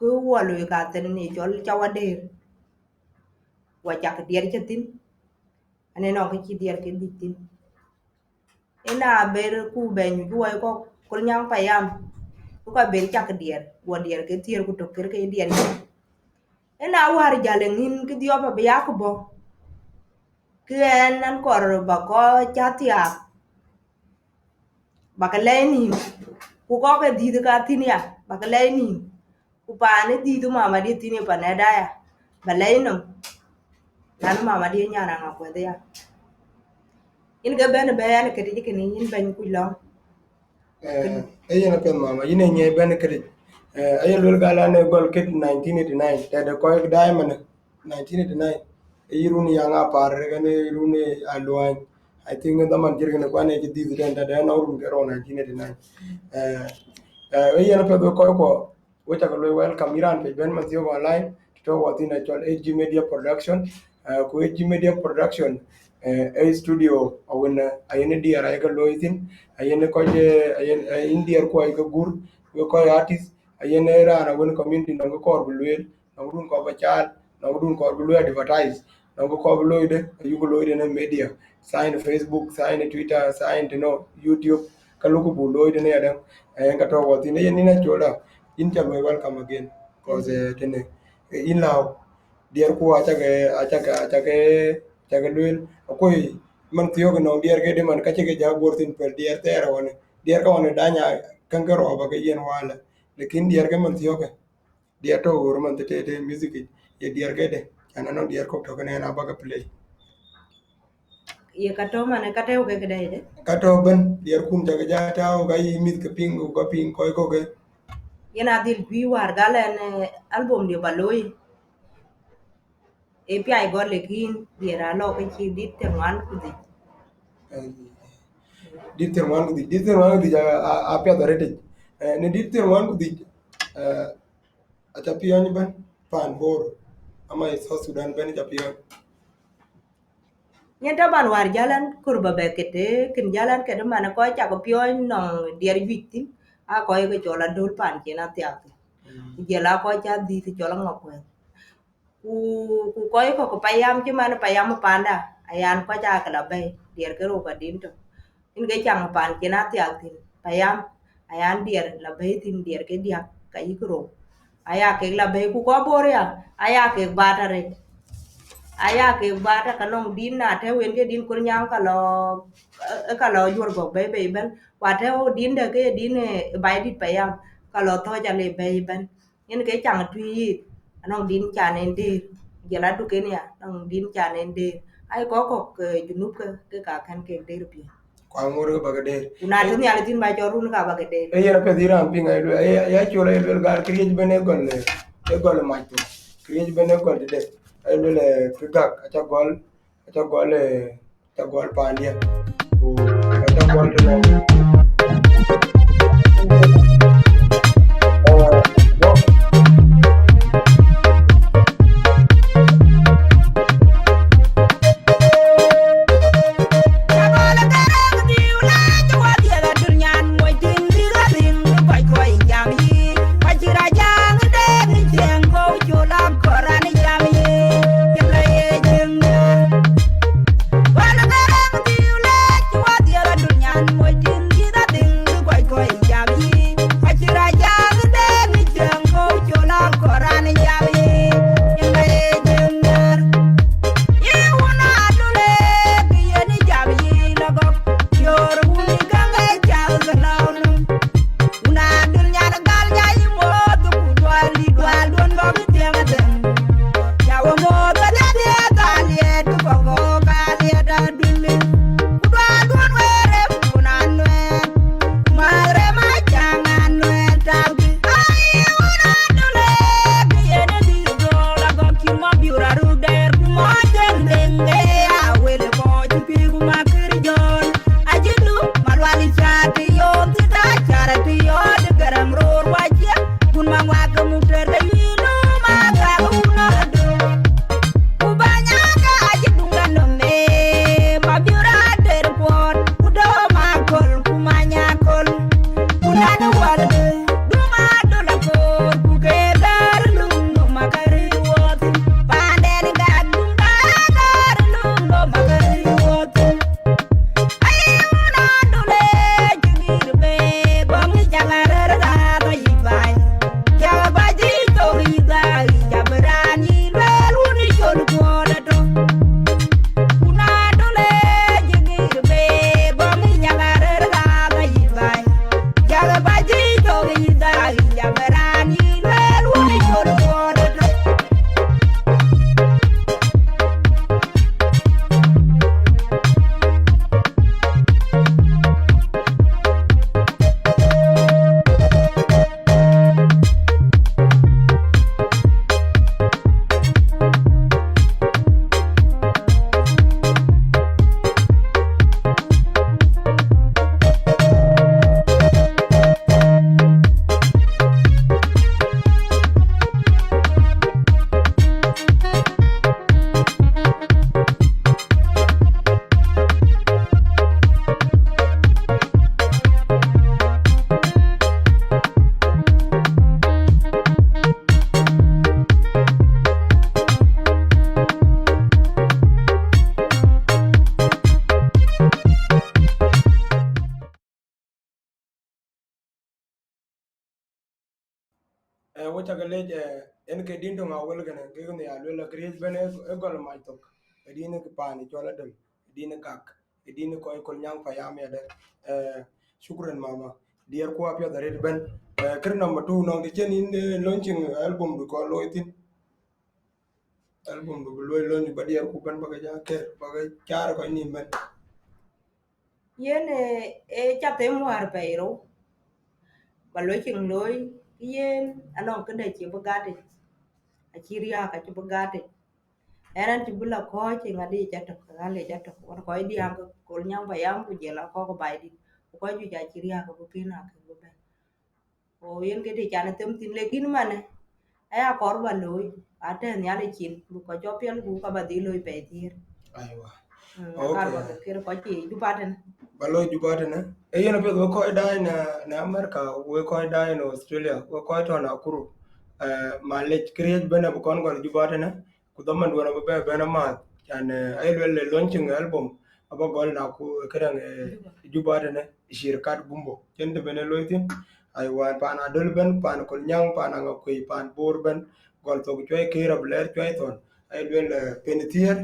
cứ wa lu ka ten ni chol chawader wa chak dier chatin ane no ke chi dier ke ditin ena ber ku ben ju wa ko kul nyang payam ku ka ber chak dier wa dier ke tier ku to ker ke dier ena war jalengin ke dio ba ya ko bo ke en kor ba ko chatia ba ka leni ku ko ke di ka tin ya ba ka leni ku pa ne di tu mama di tin pa ne da ya ba leni lan mama di nyara nga ko de ya in ga ben be ya ke di ke ni in ben ku lo ayena pen mama yine nye ben kredit ayen lol gala ne gol ket 1989 te de koy diamond 1989 iruni yanga par gane iruni alwan I think the man jirgin ko ne di den da na urun gero 1989 ayena pe do koy ko weta ko welcome iran pe ben man tiyo online to watin actual AG Media Production ko AG Media Production a studio awin ayene diara ay ko loitin ayene ko je ayen indier ko ay ko gur ko artist ayene rana won community no ko bulwel no dun ko bachal no dun ko bulwel advertise no ko bulwel yugo loide ne media sign Facebook sign Twitter sign no YouTube kaluku buloide ne adam ka to watin ayene na chola in cha welcome again cause tene in law dier ko achake luel akoi man tiyo no dier ke de man kache ke jabor tin per dier tera wane dier ka wane danya kankaro ba ke yen wala lekin dier ke man tiyo ke dier to ur man te music ye dier ke de ana no dier ko to ne na ba ka play ye ka to mane ka te ke de ka to ben dier kun jaga jata o ga yi mit ke pingu ko ping ko ke yena dil pi war galen album di baloi e pi ai gor lekin diera lo ke chi dit te man ku di diter wan di apia darete ne diter wan di achapion ban pan bor ama South Sudan ben chapion nyenta ban war jalan kurba be kete kin jalan ke de man ko cha ko pio no dier vitti a ko ke chola dol pan ke na tia ku jela ko cha di ti chola ngokwe ku ko payam ci man payam panda ayan ko cha kala bay dier ke ro ka din to in ge chang pan ke na tia tin payam ayan dier la bay tin dier ke dia ka ikro aya ke la bay ku ko boria aya ke batare aya ke bata kanong din na te wen ke din kur nyang ka lo yor go bay bay ben wa te o din de ke din bay dit payam ka lo to ja le bay ben in ke chang tui anong din cha nen de jela du ke nia anong din cha nen de ai ko ke junub ke ka kan ke de ru pi kwa ngoro bagade una tu ni ale tin ba jorun ka ba ke de e yera pe diran pinga ya chola el gar kriej bene golle e gol maito kriej bene gol de le figak acha gol pandia o acha gol Well, I'm cha ga le en ke din to ngawel gane ke ne ya le create ben e gol ma tok e din ke pani chola del din kak e din ko kol nyang pa yam ya de shukran mama dier ko apya da red ben kir number 2 no de chen in launching album du ko loitin album du loy launch ba dier ku ben ba ga ja ke ba ga char ko ni ben yen e cha te war pero ba lo ching loy yen anong ke de chi bagate a chi ria ka chi bagate eran ti bula ko chi ngadi cha to ka le cha to war ko di ang ko nyang ba yam ku je la ko bai di ko ju ja chi ria ka bu pina ka bu ben o yen ke de cha na tem tin le kin mane aya kor ba loy ate nya le chin bu ko jo pian bu ka ba di loy pe tir aiwa kar okay ba ke ko chi ju paten balo jubate ne e yeno pe we ko dai na America we ko dai no Australia we ko to na kuru ma le create bena bu kon gol jubate ne ku do man wona be bena ma can ay le launching album aba gol na ku kadang jubate ne shirkat gumbo jende bene loitin ay wan pana dol ben pan ko nyang pana ngakui pan bor ben gol to ku choy kira bler choy ton ay le penetier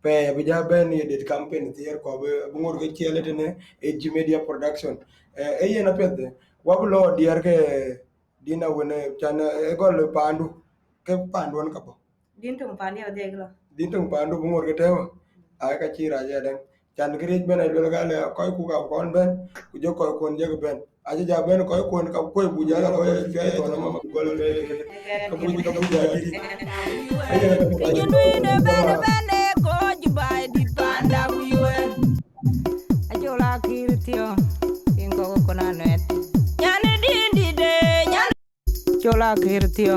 pe bija ben ye det campaign tier ko be ngor ke chele tene e media production e yena pede wablo diar ke dina wona chan e gol pandu ke pandu on kapo din tung pan ya de lo din tung pandu ngor ke tewa ay ka chira ja den chan grej ben ay lo gale koy ku ka kon ben ku jo koy kon je ben aja ja ben koy kon ka koy buja la koy fe to na ma gol be ka buja di ay yena Bene go jibai di panda wiwe. Ajola kirtio ingo kona net. Nyane dindi de nyane. Jola kirtio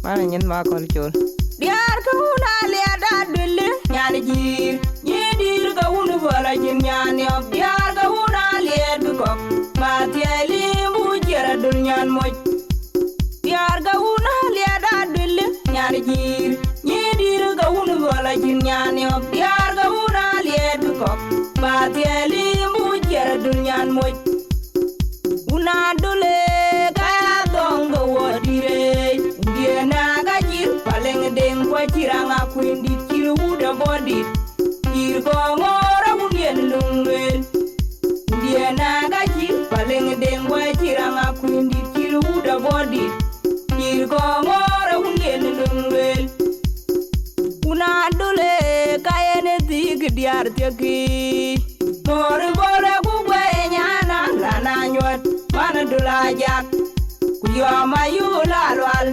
mana nyen ma kol chol. Diar ka una le ada dille nyane jir. Nyidir ka unu bala jin nyane ob diar ka una le du kok. Matieli mu jera dul nyan moj. Diar ka una le ada dille nyane jir. Nyidir ka unu bala jin nyane ob diar ka una le du kok. Matieli mu jera dul nyan moj. Una dule kaya dongo wodire Ndiena gajir paleng deng kwa chiranga kwindi chiru uda body Chir gongora unien lungwel Ndiena gajir paleng deng kwa chiranga kwindi chiru uda body Chir gongora unien lungwel Una dule kaya ne tig diar tiaki Mori bore kukwe nyana lana nyot Mana dula jak Kuyoma yula lwal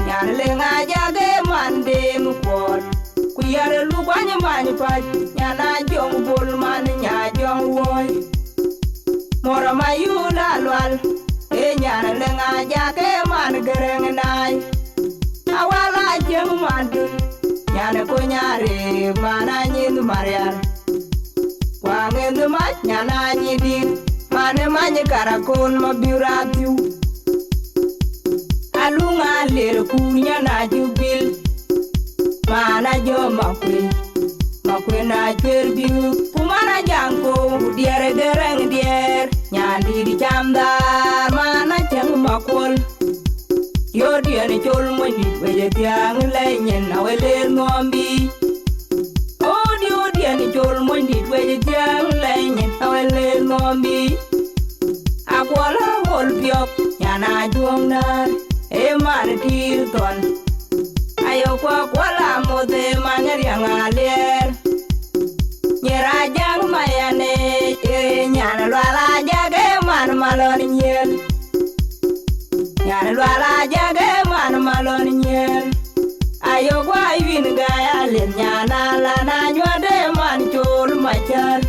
Nyan lenga jage mande mukwot Kuyare lukwanya manipaj Nyana jong bol man nya jong woy Mora mayula lwal E nyana lenga jage man gereng nai Awala jeng mandun Nyana kunyare mana nyindu marian Wangendu mach nyana nyidin Mane manye karakon mabiuratiu Alunga lere kunya na jubil Mana jo makwe na jerbiu Kumana jangko diere gereng dier Nyandi di camdar mana ceng makol Yo diene chol mwendi weje tiang lenyen aweler ngombi Dio diene chol mwendi weje tiang lenyen aweler ngombi Akwala wol piok nyana juong nar e man tir ton Ayo kwa kwala mode manyari ngaler Nyera jang mayane e nyana lwala jage man malon nyel Nyana lwala jage man malon nyel Ayo kwa yun gaya len nyana lana nywade man chol machar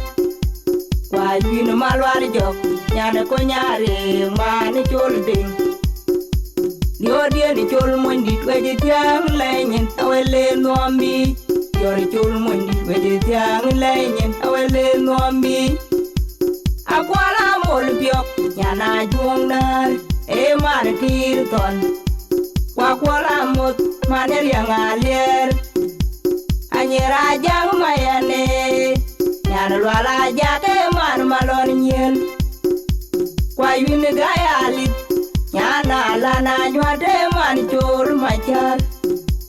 Kwa yun malwar jok nyana ko nyare man chol ding Dio ni chol mondi weje tiang lenyen awele nombi Yori chol mondi weje tiang lenyen awele nombi Akwala mol biok nyana juong nar e man tir ton Wakwala mot maner yang alier Anyera jang mayane Nyana lwala jake man malon nyel Kwa yun gaya lit Nyana lana nywade man man chol machar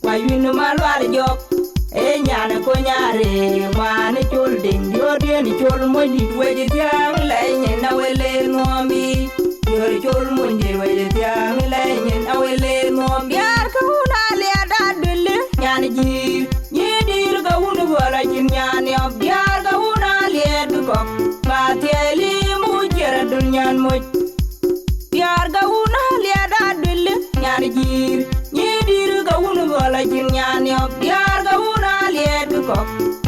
wayun malwar jok e nyana ko nyare man chol ding diodien chol mondi weje tiang lenye na wele ngombi yor chol mondi weje tiang lenye na wele ngombi yar ko na le da dele nyana ji nyidir ga wunu wala jin nyani ob yar ga wuna le ko ba teli mu jera dunyan mo yar ga wuna le da dele nyana ji nyidir ga wunu wala jin nyani ob yar ga wuna le ko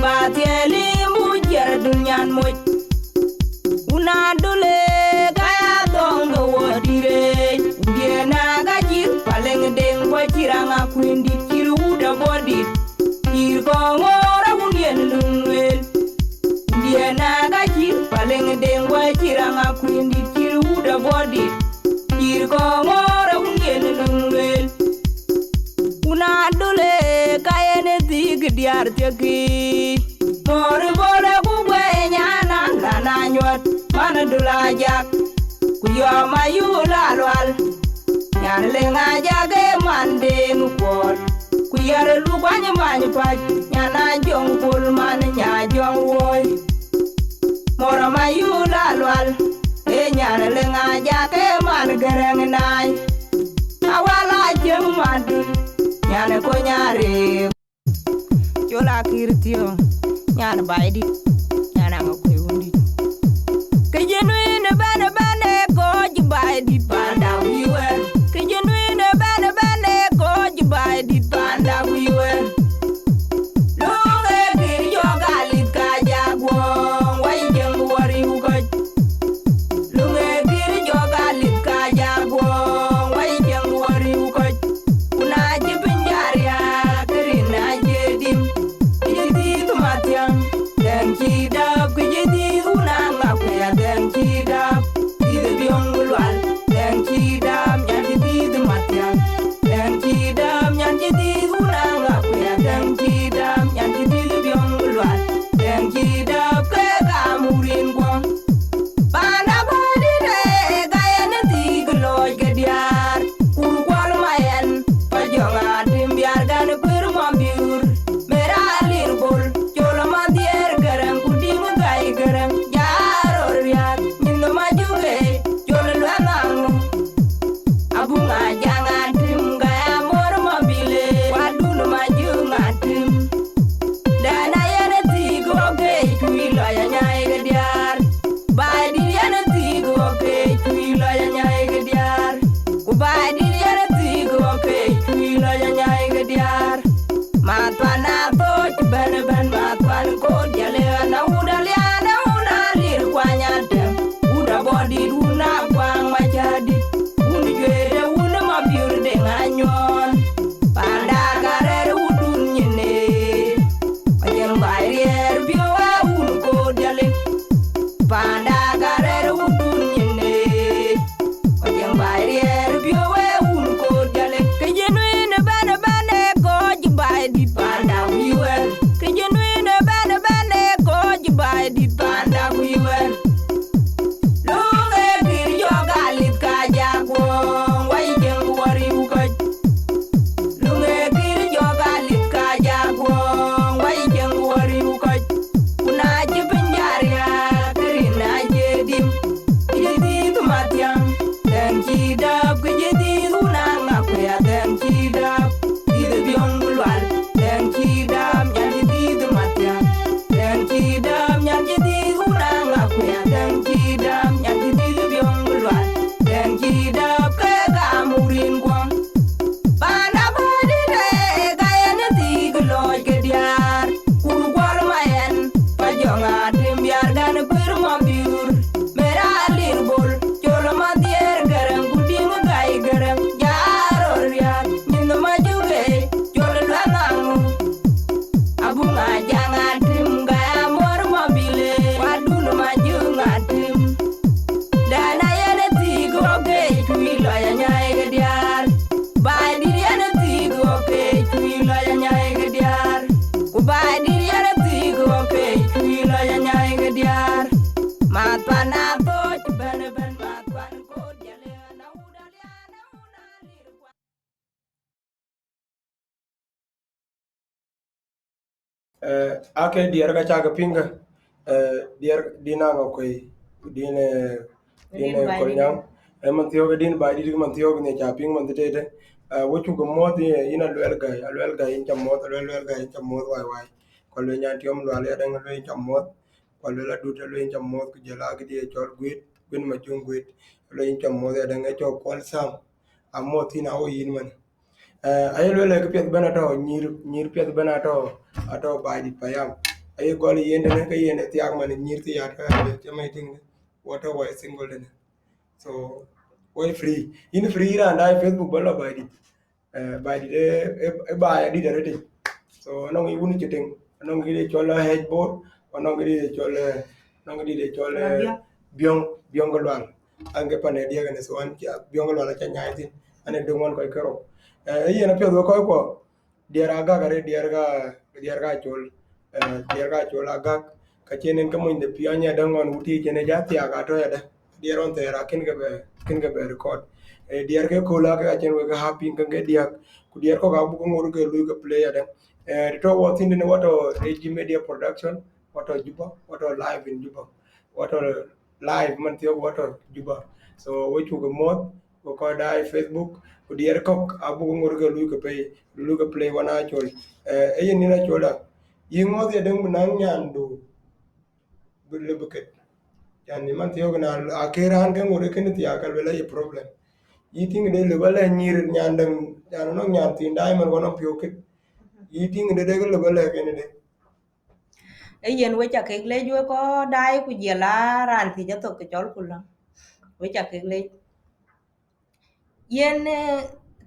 ba teli mu jera dunyan mo una dole kaya dongo wodire ndiena ga jir paleng deng ko chiranga kwindi chiru da bodi ir ko ngora unien lungwel ndiena ga jir paleng deng ko chiranga kwindi chiru da bodi ir ko ngora unien lungwel una dole kaya ne dig diar tegi mor bole ku nyana lana nyot mana dula jak ku yo mayula lwal nyan le ngaja ge mande ngpot ku yare lu kwanya many pa nyana jong pul man nya jong woy mora mayula lwal e nyan le ngaja ge man gereng nai awala jeng madu nyan ko nyare jola kirtio nyan baidi nyana ko yundi kejenwine bane bane ko jibaidi panda wiwen kejenwine bane bane ko jibaidi panda wiwen lunge kir jogalit ka jagwong wai jeng wari ukoj lunge kir jogalit ka jagwong wai jeng wari ukoj kuna jipinjaria kirina jedim ijiti tumatiang dan kidap kejidi unang aku ya dan kidap tidak biong lual dan kidap yang jadi matiang dan kidap yang jadi unang aku ya dan kidap yang jadi biong lual dan kidap ke kamurin buang pada badi de gaya nanti geloj gediar urwal mayan pajongan tim biarkan bermambur meralir bol jola mandier garang kuding gai garang jaror riak nindo majuge jola lanang abunga jangan tim gaya mor mobile wadun maju ngatim dana yana tigo ke tuilo ya nyai gediar badi yana tigo ke tuilo ya nyai gediar ubadi yana tigo ke tuilo ya nyai gediar matwana to bana ban matwan ko jale na una lir kwanya dem una body una kwang majadi una jere una mabiur de nganyon panda karer udun nyene ayen bayrier biwa un ko jale panda karer udun nyene ayen bayrier biwa un ko jale kejenwine bana bana ko jibai di panda wiwen kejenwine ake diar ka chaga pinga diar dinanga koi dine Din dine bai di kolnyang man tiyo din ba di man tiyo ne cha ping man tete wochu go mod ina lwel gai in cha mod lwel gai in cha mod wai ko le nya tiom lwal ya dang lwel in cha mod ko le la du te lwel in cha mod ku jela gi di chol gwit gwin ma chung gwit lwel in cha mod ya dang e cho kwal sam a mod tina o yin man ay lwel ke pet bana to nyir pet bana to ato ba di payam ay gol yende ne ka yende tiak man nyir ti ya ka te mai ting water wa single den so way free in free ra na Facebook bala ba di e ba ya di da te so no ngi wuni chiteng no ngi de chol headboard no ngi de chol no ngi de chol Rabia. biong golwal ange pane dia ne so an biong golwal cha nyai tin ane de mon ko kero yena pyo ko ko diar aga gare diar ga chol aga ka chenen ka mon de pianya dangon uti chene jati aga to ya da diar on tera kin ga be record diar ke kola ka chen we ga happy ka ge diar ku diar ko ga bu ko ngor ke lu ga play ya da to what in what AG media production what juba what live in juba what live man tiyo what juba so we chu ga mod ko dai Facebook ku diar ko abu ko ngor ke lu ga play wana chol yin ni na chola yingo de deng nang nyan do le buket yani man tiyo na akeran kan ngore ken ti akal wala ye problem eating de le wala nyir nyan deng yan no nyan tin dai man wono pyo ke eating de de le wala ken de ấy yên với chả cái lấy vui có đai của dìa lá ran thì cho tôi cái chó của lắm với chả cái lấy yên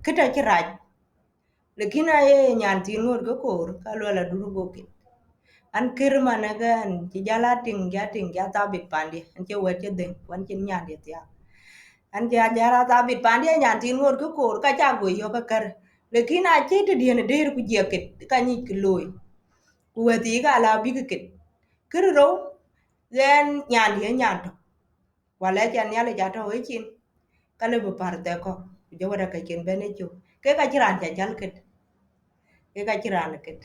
cái trò chơi rạch lekin ay nyan tin ngor ko kor ka lo la duru boke an kirma na gan ci jala ting ja ta bit pandi an ce wete den wan cin nyan de ya an ja jara ta bit pandi nyan tin ngor ko kor ka cha go yo ka kar lekin a ce te dien der ku je ket ka ni ki loy ku weti ga la bi ket kir ro gen nyan de nyan to wala jan yale ja to we cin ka le bu par te ko je wada ka cin bene chu ke ka ciran ja jal ket ke ka ciran ket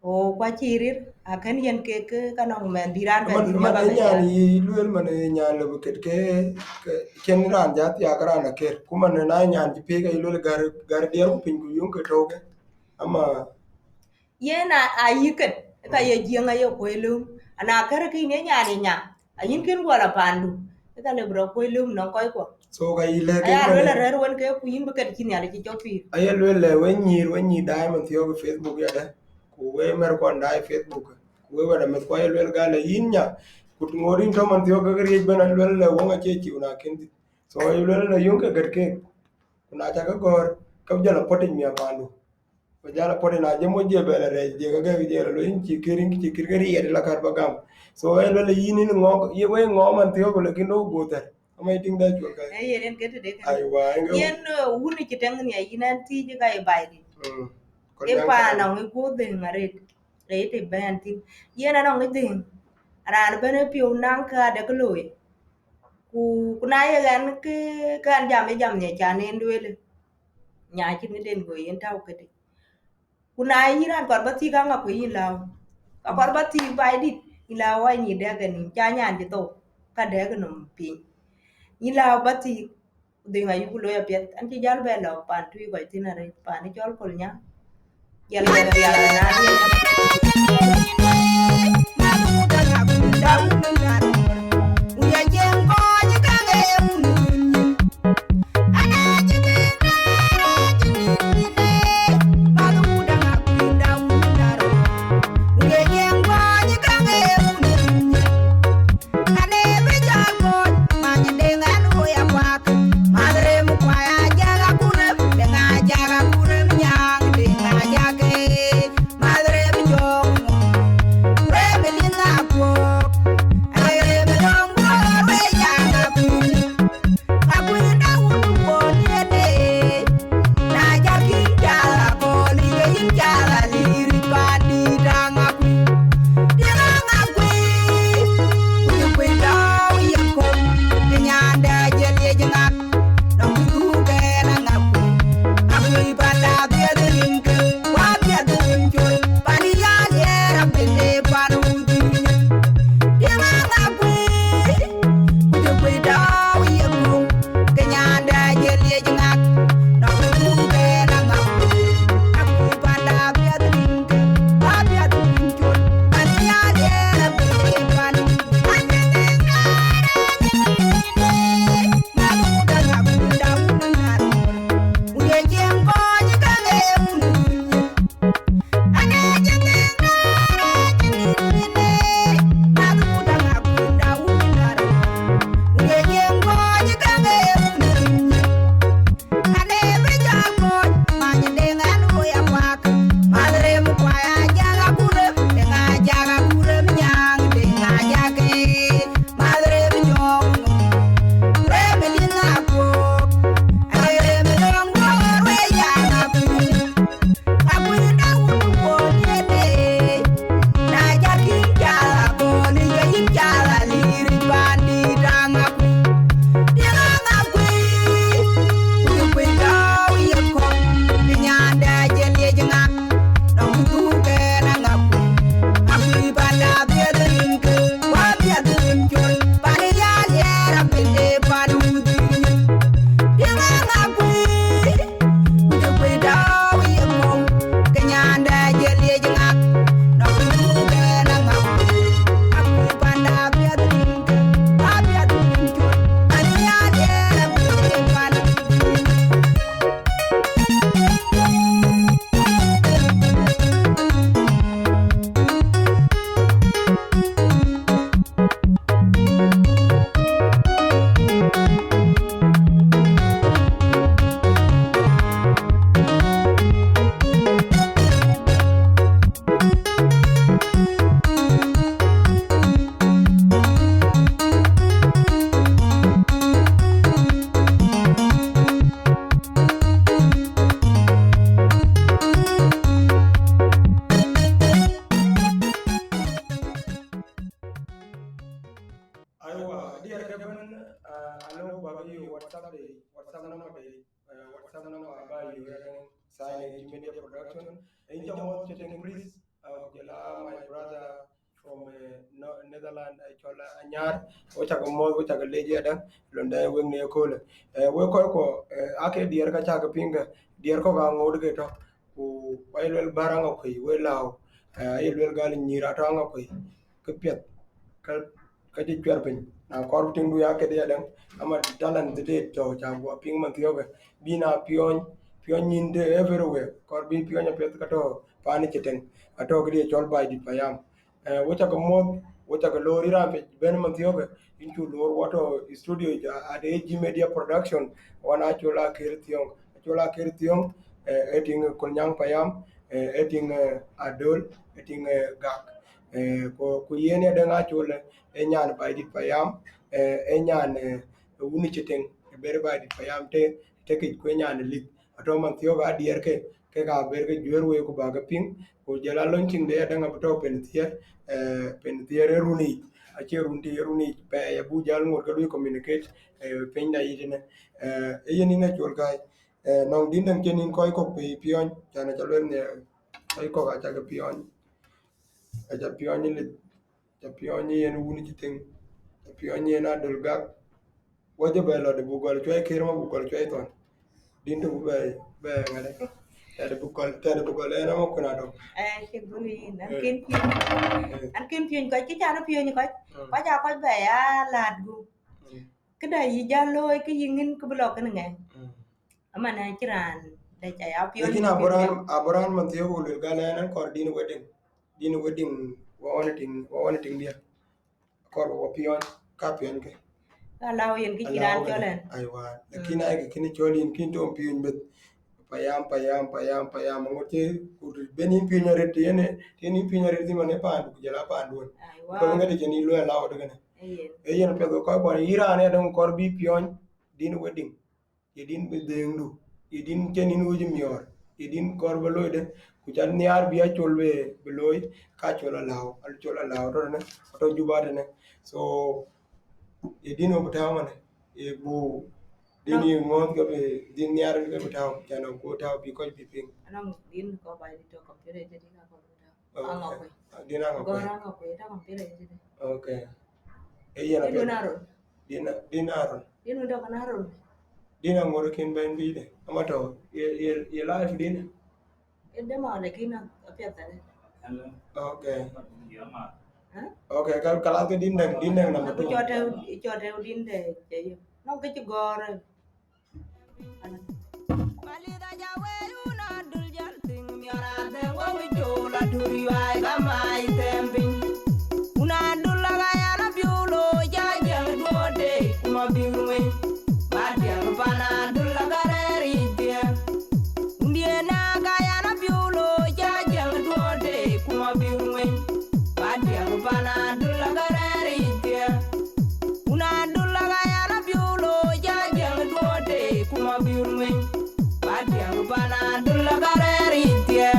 o kwa chirir akan yen ke kanong men biran ka man dir man ba e be nyan ja yi luel man e nyan le buket ke ken ran ja ti akara na ker kuma na nyan ti pe ga luel gar diar ku pin ku yung ke to ke ama yen a yiket ka ye jienga ye kwelum ana kar ki ne nya ni nya a yin ken wala pandu ka le bro kwelum non koy ko so ga ile ke aya man le rer won ke ku yin be ket kin ya le ci chopir ay luel we nyir dai man tiyo ke Facebook ya da ku we mer ko dai Facebook ku we wada met ko ay luel ga le yin nya ku ngorin to man tiyo ke ri ben luel le wonga che chi una ken so ay luel le yung ke gar ke kuna ta ka gor ka jala potin mi apandu ko jala potin na je mo je be le re je ga je lo yin chi kirin chi kir ga ri la kar bagam so ay luel yin ni ngo ye we ngo man tiyo ko le kin do goter amay ting da chul ka ay yen ke de kan ay wa yen wuni ci tang ni ay nan ti ji ga bay di ko e nyang pa ka no ngi ko de ngare re te ben ti yen no ngi de ran bene piu nang ka de ko loy ku na ye gan ke kan jam ne cha ne ndwele nya chi ni den go yen taw ke de ku na yiran kor ba ti ka nga ku yin law ka kor ba ti bai dit yin law ai ni de ga ni cha nyan ji to ka de ga num pi yin law ba ti de nga yu ku lo ya pet an ti jal be lo pan tu go ti na re pan ni jol kol nya ya le ya na ni Madre alo ba yo WhatsApp number WhatsApp number ba yo sign media production in jamot chatting please my brother from Netherlands chola anyar o chaga leje da londa wengne ko le we ko ake dier ka chaga pinga dier ko ga ngod ke to ku wailel baranga ko we law ayel gal nyira to nga ko ke pet ka ji chwer pin na kor ting du ya ke de dan ama talan de to cha go ping man tioge bina pion nin de everywhere kor bi pion ya pet ka to pani cheten ato gri chol bai dit payam wota ko mod wota ko lori rampe ben man tioge into lor wato studio at AG Media Production wana chola kirtiong eting kolnyang payam eting adol eting gak ko yene de nga chole enyan bai dit payam enyan uni cheten ber bai dit payam te ke ko enyan lit ato man tioga dier ke ga ber ke jwer we ko baga ping ko jela launching de da nga to pen tier runi ache runi pe ya bu jal ngor ka lui communicate pen na yitine yeni na chol kai nong din dang chenin koy ko pe pion chana chalwen ne ai ko ga cha ga pion acha pion ni cha pion ni en wuni chiten pion ni na dul gak waje be lo de bugol choy kirma bugol choy ton din to be ngade tade bugol na mo kuna do cái buni ăn kim phiền coi cái cha nó phiền như coi có cha coi về là cái này gì ra lôi cái gì ngin cái blog cái này mà này chỉ là để chạy áo phiền lekin abraham man tiyo ko lel gala nan kor din wedding wa ting dia kor wo pion ka pion ke là lao yên cái chỉ đàn cho lên aiwa lekin ay ke kini cholin kin to pion bet payam ngote ku benin pinyare tieni pinyare ti mane pandu jala pandu ko ngade jeni lo lawo de ne yen pe ko ko ira ne don kor bi pion din wedding yedin be dendu yedin kenin wuji mior yedin kor beloide ku jan niar biya cholwe beloy ka chola lawo to ne to jubade ne so yedin o butawane e bu dini ngon ga be din niar ga butaw jano ko taw bi ko bi ping anong din ko ba dito computer jadi ka ko dina ko ta computer jadi okay yena be dinaron din udah kanaro dina ngoro kin ben bi de amato ye life dina ede ma le kina apia tane okay okay kalau ke din na aku cho theo din de chơi nó cái chứ gore Malida jawe una dul jal ting miara de wa wi jola duri ai ga mai temping una dul la ga ya na biulo ja jang duode kuma biume ba jang pana dul la ga ri dia undie na ga ya na biulo ja jang duode kuma biume ba jang pana dul la ga ri dia una dul la ga ya na biulo ja jang duode kuma biume Bana dulla gareri tie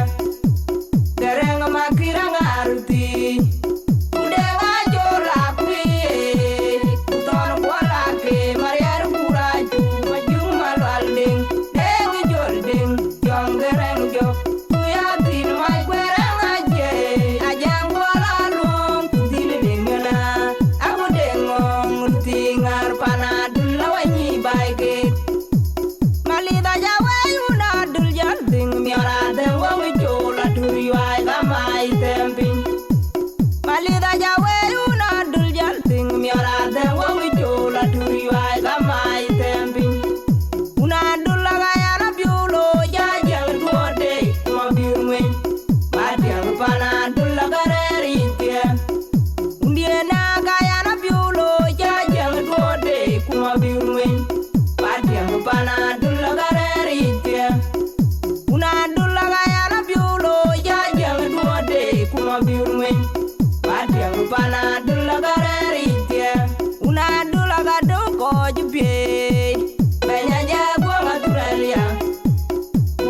Dereng makirang arti Udewa jola kuye Uton kuala ke mariar kuraju Majung malwalding Dengi jolding Jong dereng jo Kuyatin mai kwereng aje Ajang kuala lung Kutili dengena Aku dengong Tingar pana dulla wanyi baikit Malida jawa dul jal ding miara de wa wi jola duri wa ga mai temping malida jawe una dul jal ding miara de wa wi jola duri wa ga mai temping una dul la ga ya na biulo ja jal duode mo biume ba jal pana dul la ga ri tie undie na ga ya na biulo ja jal duode mo biume ba jal pana dul la ga ri tie una dulla ga ya na biulo ja jang duode kuma biurme badiang pana dulla ga ri tie una dulla ga do ko jubie benya ja gwa maturalia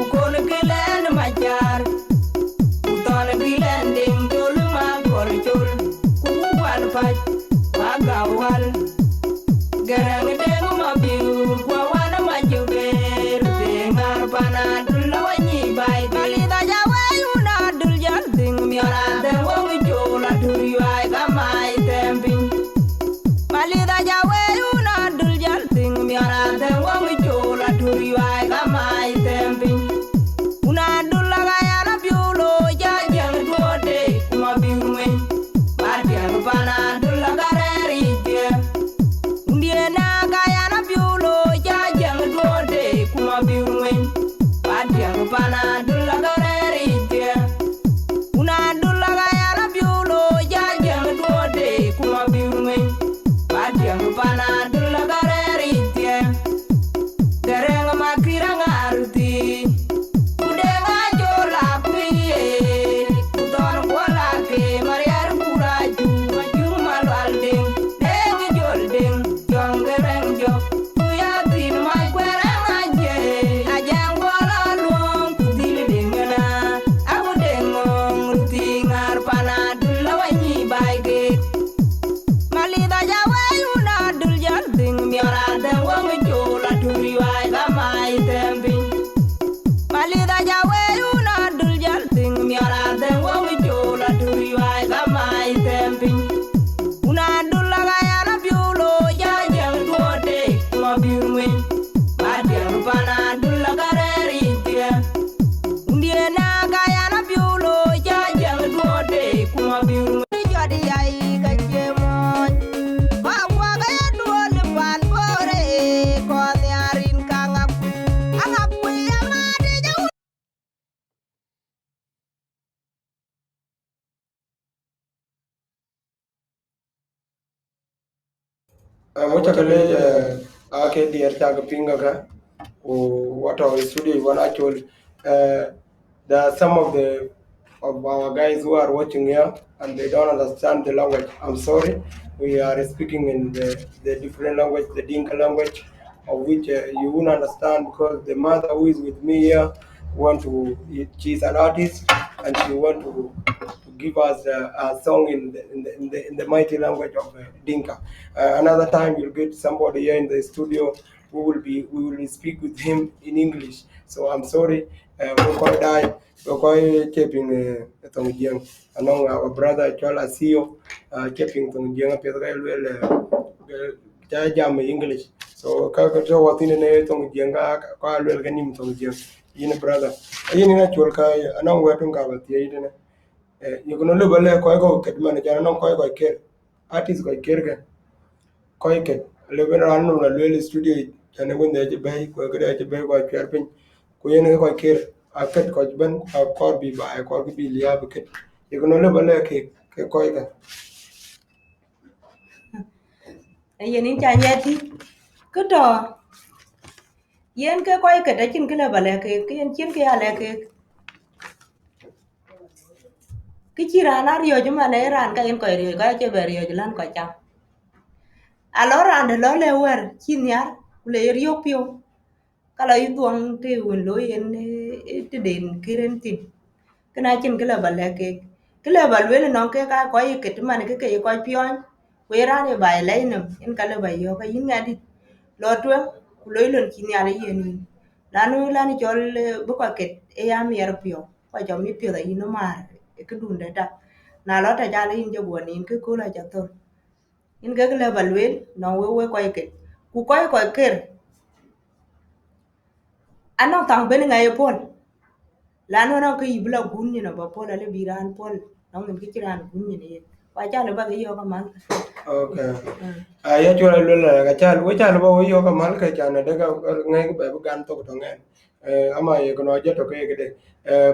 ukon kilen majar uton kilen ding dul ma kor chul ku wan pa ma gawal garang deng Mucha kale ake dier chaga pinga ka what our studio one actually there are some of our guys who are watching here and they don't understand the language. I'm sorry. We are speaking in the different language, the Dinka language, of which you won't understand because the mother who is with me here want to. She's an artist and she want to give us a song in the mighty language of Dinka. Another time you'll get somebody here in the studio we will speak with him in English. So I'm sorry. We call die. We call keeping tong jiang. Anong our brother Chola Sio keeping tong jiang pedra well jam English. So ka watin ne tong jiang ka well ganim tong jiang. Yin brother. Yin na chol ka anong wetun ka ba tie ne. You can only bale ko ket man jana non ko ke artist ko ke koike leben ran no la le studio tane gun de bay ko gre de bay ko kwer pin ko yen ko kir aket ko ben ko bi ba ko bi liya be ket ye ko le bale ke koike Yen cha nyeti. Kuto yen ke koi ke ta chin ke le bale ke yen chin ke ale ke. Ki chi ran ar yo juma ne ran ka yen ko ri ka che ber yo lan ko cha. Alo ran de lo le wer chin yar le rio pio. Kala yu duang te wen lo yen te den kiren tin. Kana chin ke le bale ke. Ke le bal we no ke ka ko ke te man ke ko pion. We ran e bai le nem en ka le bai yo ka yin ngadi. Lo twen ku lo ilon chin yar yen. Lanu lani chol bu ko ket e ya mi er pio. Ko jo mi pio da yin mar ke dun de da. Na lo ta ja le yin je go nin ke ko la ja to. In ke le bal we no we ko ke. Ku ko ker anong tang ben ngai pol. Lanu no ke ibla gun ni no ba pol ale biran pol. No min ke tiran gun ni ne. Wa ja le ba ke yo ka man. okay ya chola le la ga chal we chal bo yo ka mal ka chana de ga ngai ba gan to to ngai ama ye ko no je to ke de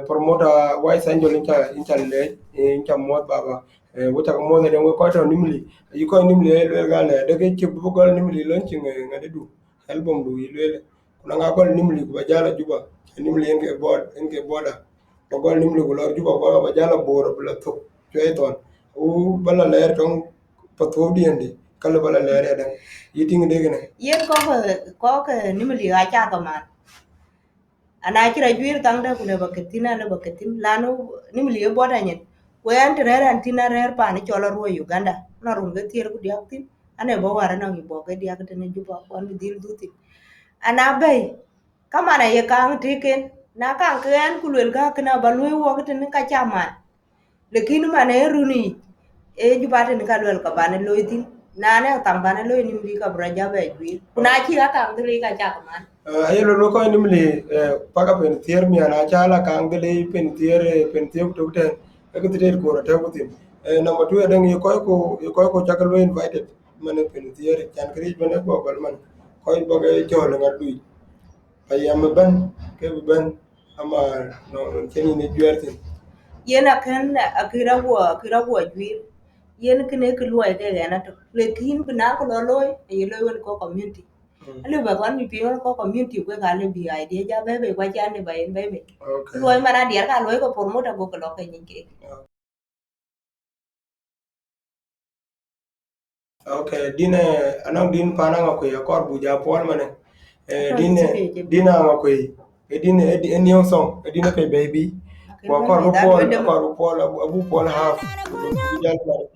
promoter wise angel incha le incha mo baba we ta mo de we ko to nimli yi ko nimli le ga le de ke bu ko nimli lon chi ngai de du album du yi le kuna nga ko nimli ko ba jala juba nimli en ke boda to ko nimli ko lor juba ko ba jala boro bla to ke ton u bala leer tong patho diende kala bala leer ya dan yiting de gene Yen ko ni mi li ga cha ka man. Ana kira juir tang da kule baketina le baketin lanu ni mi li bo da nyen. We an tere an tina rer pa ni chola ro Uganda. Na rum ge tier ku diak tin. Ane bo wara na mi bo ge diak tene juba kon mi dil duti. Ana bay kama na ye kang tiken na kang ken ku lel ga kana ba lu wo ge tene ka cha man. Lekin mane runi e juba tene ka lel ka ba ne loitin. Na ne tang ba ne loy ni mi ka braja ba juir. Na chi ka kang dili ka cha ka man. ayelo lo ko nimli paga pen tier mi ana chala kangele pen tier to ten e ko tier ko ta ko tin number 2 dan ko chakalo invited mane pen tier chan kri mane ko bal man ko bo ge jole ngadui ayam ban ke ban ama no cheni ne juertin Yen akan akira wo juir yen kene ke luai ke gana to lekin bina ko loy e loy wen ko community ale ba kan mi pio ko community ko ga le bi idea ja be kwa ja ne ba en be okay loy mana dia ka loy ko promote go ko lo ke ni ke okay dine anong din pananga ko ya kor buja pol mane Ato dine isibe je dina nga ko dine en song dine ke baby ko akin ba da do dem kor pol abu pol half bijal mare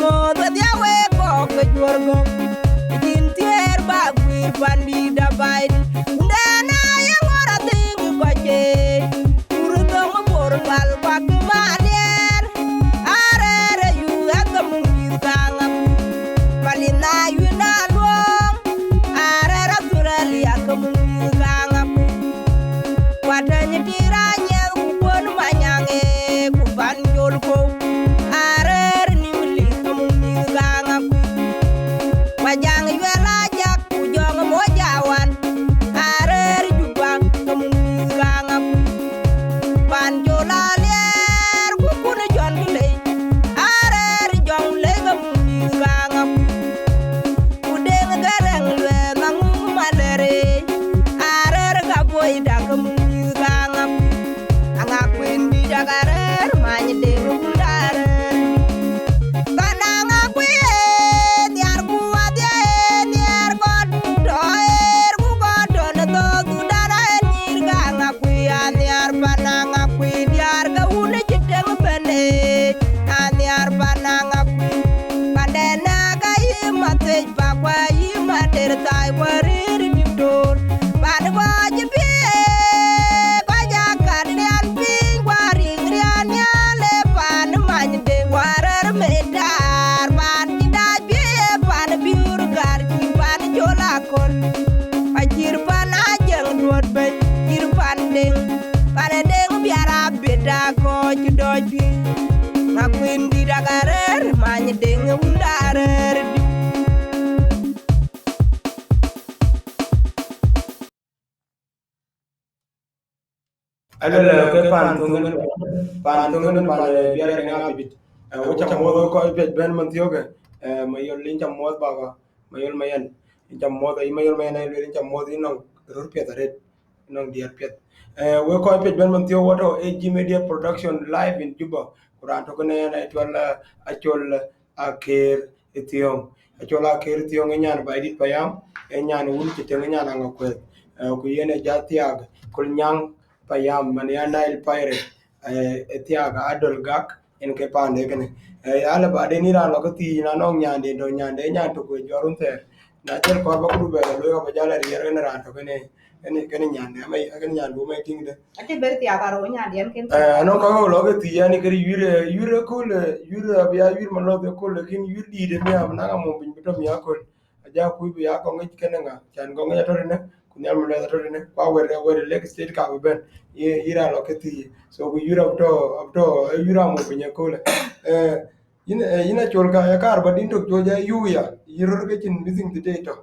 mo the dia we ko ke jorgo jin tier ba gwir pandi da bai ndana ya ngora ting ko je uru dong bor gal bak manier arere yu agam kanga malina yu na luong arere turali agam kanga wadanya tiranya kupon manyange kupan jolko arer ni muli kamu kanga wajang yuela jak kujong mojawan arer jubang kamu kanga pan jolalier kupun jongle arer jongle kamu kanga udeng garang le mangu malere arer kaboy da kamu kanga anga kwendi dagarer many deng undare kananga kwe tiar kuwa tiar god doer ku god na to dudara nir kanga kwe aniar pananga kwe tiar ka une jiteng pene aniar pananga kwe pandena ka yimate pa kwa yimater tai warir diptor pan wa jipi Ngakuin di dagarer manya deng undarer alala ke pan tungan pan biar nga bibit o cha mo ko pet ben man tioge mayol lin cha mo baga mayol mayan cha mo da mayol mayan ay lin cha mo di no rur pet red no diar pet we ko pet ben man tio woto AG Media Production live in Juba kuran to ne na achol aker etiong achol aker etiong nyan ba dit payam nyan wul ti nyan ngakwe ku yene jatiag kul nyang payam mania Nile Pirate etiaga adol gak en ke pande kene ala ba de ni ra lo ko ti na no nyande do nyande nyan to ko jorun ter na tel ko ba ku be lo ba jala ri ere na ra to kene kene nyande mai kene nyandu mai ting de ate berti agaro nyandien ken no ko lo ko ti yani kri yure ko le yure abia yure ma lo ko le kin yure di de mi am na mo bin to mi akol aja ku bi ya ko ngi kene nga chan go ngi to ne kunyal mo le to ne kwa were leg state ka ben ira lo ke ti so ku yure to yure mo bin ko le ina chol ka ya kar ba din to jo ja yu ya yiro ke chin missing the data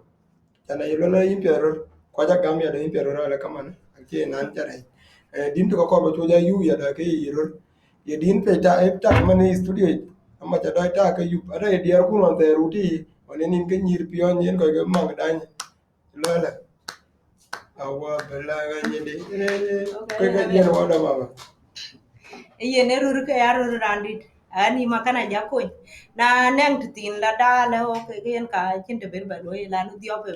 chana yilo na impero kwa ja gam ya da impero la kamana ke nan tare din to ko ba jo ja yu ya da ke yiro ye din pe ta e ta mane studio amma ta da ta ka yu ada ye dia ku non te ruti one nin ke nyir pion yen ko ga mag dan la awa bela ga nyede ko ga yen wa da mama yene rur ke arur randit ani makana jakoy na neng tin la dale o ke gen ka chinte ber ba loy la nu dio be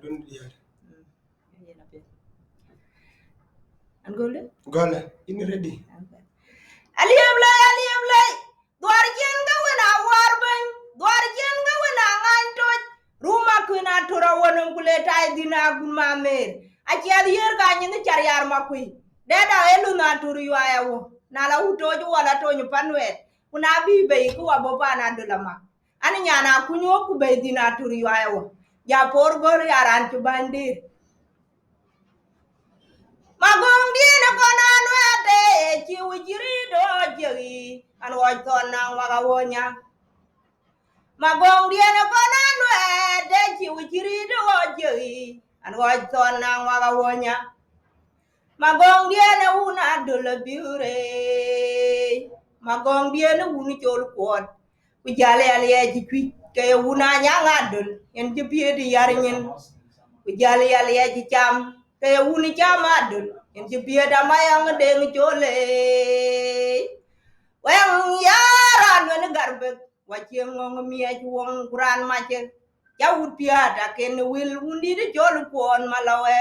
dun dia yena be angole gole in ready aliyam lay duar jen ga wana warban duar jen ga wana ngan to ruma kuna tora wonum kule tay dina gun mamer aci aliyer ga nyin char yar makui deda elu na turu yuaya wo na la utoju wala tonyu panwet kuna bibe ku abopa na dulama ani nyana kunyo ku be dina turu yuaya wo ya por gor yaran tu bandir magong dina kona nwete ci wujiri do jeri an wo tonna waga wonya magong dina kona nwete ci wujiri do jeri an wo tonna waga wonya magong dina una dole biure magong dina uni chol kwot ku jale aliye ci twi ke una nyanga dul en ci piedi yarnyen ku jale aliye ci cham ke uni chama dul en ci pieda mayang deng chole wen yaran wen garbe wachieng ngong miya chuong kuran mache ya ut piada ken wil undi de chol kwon malawe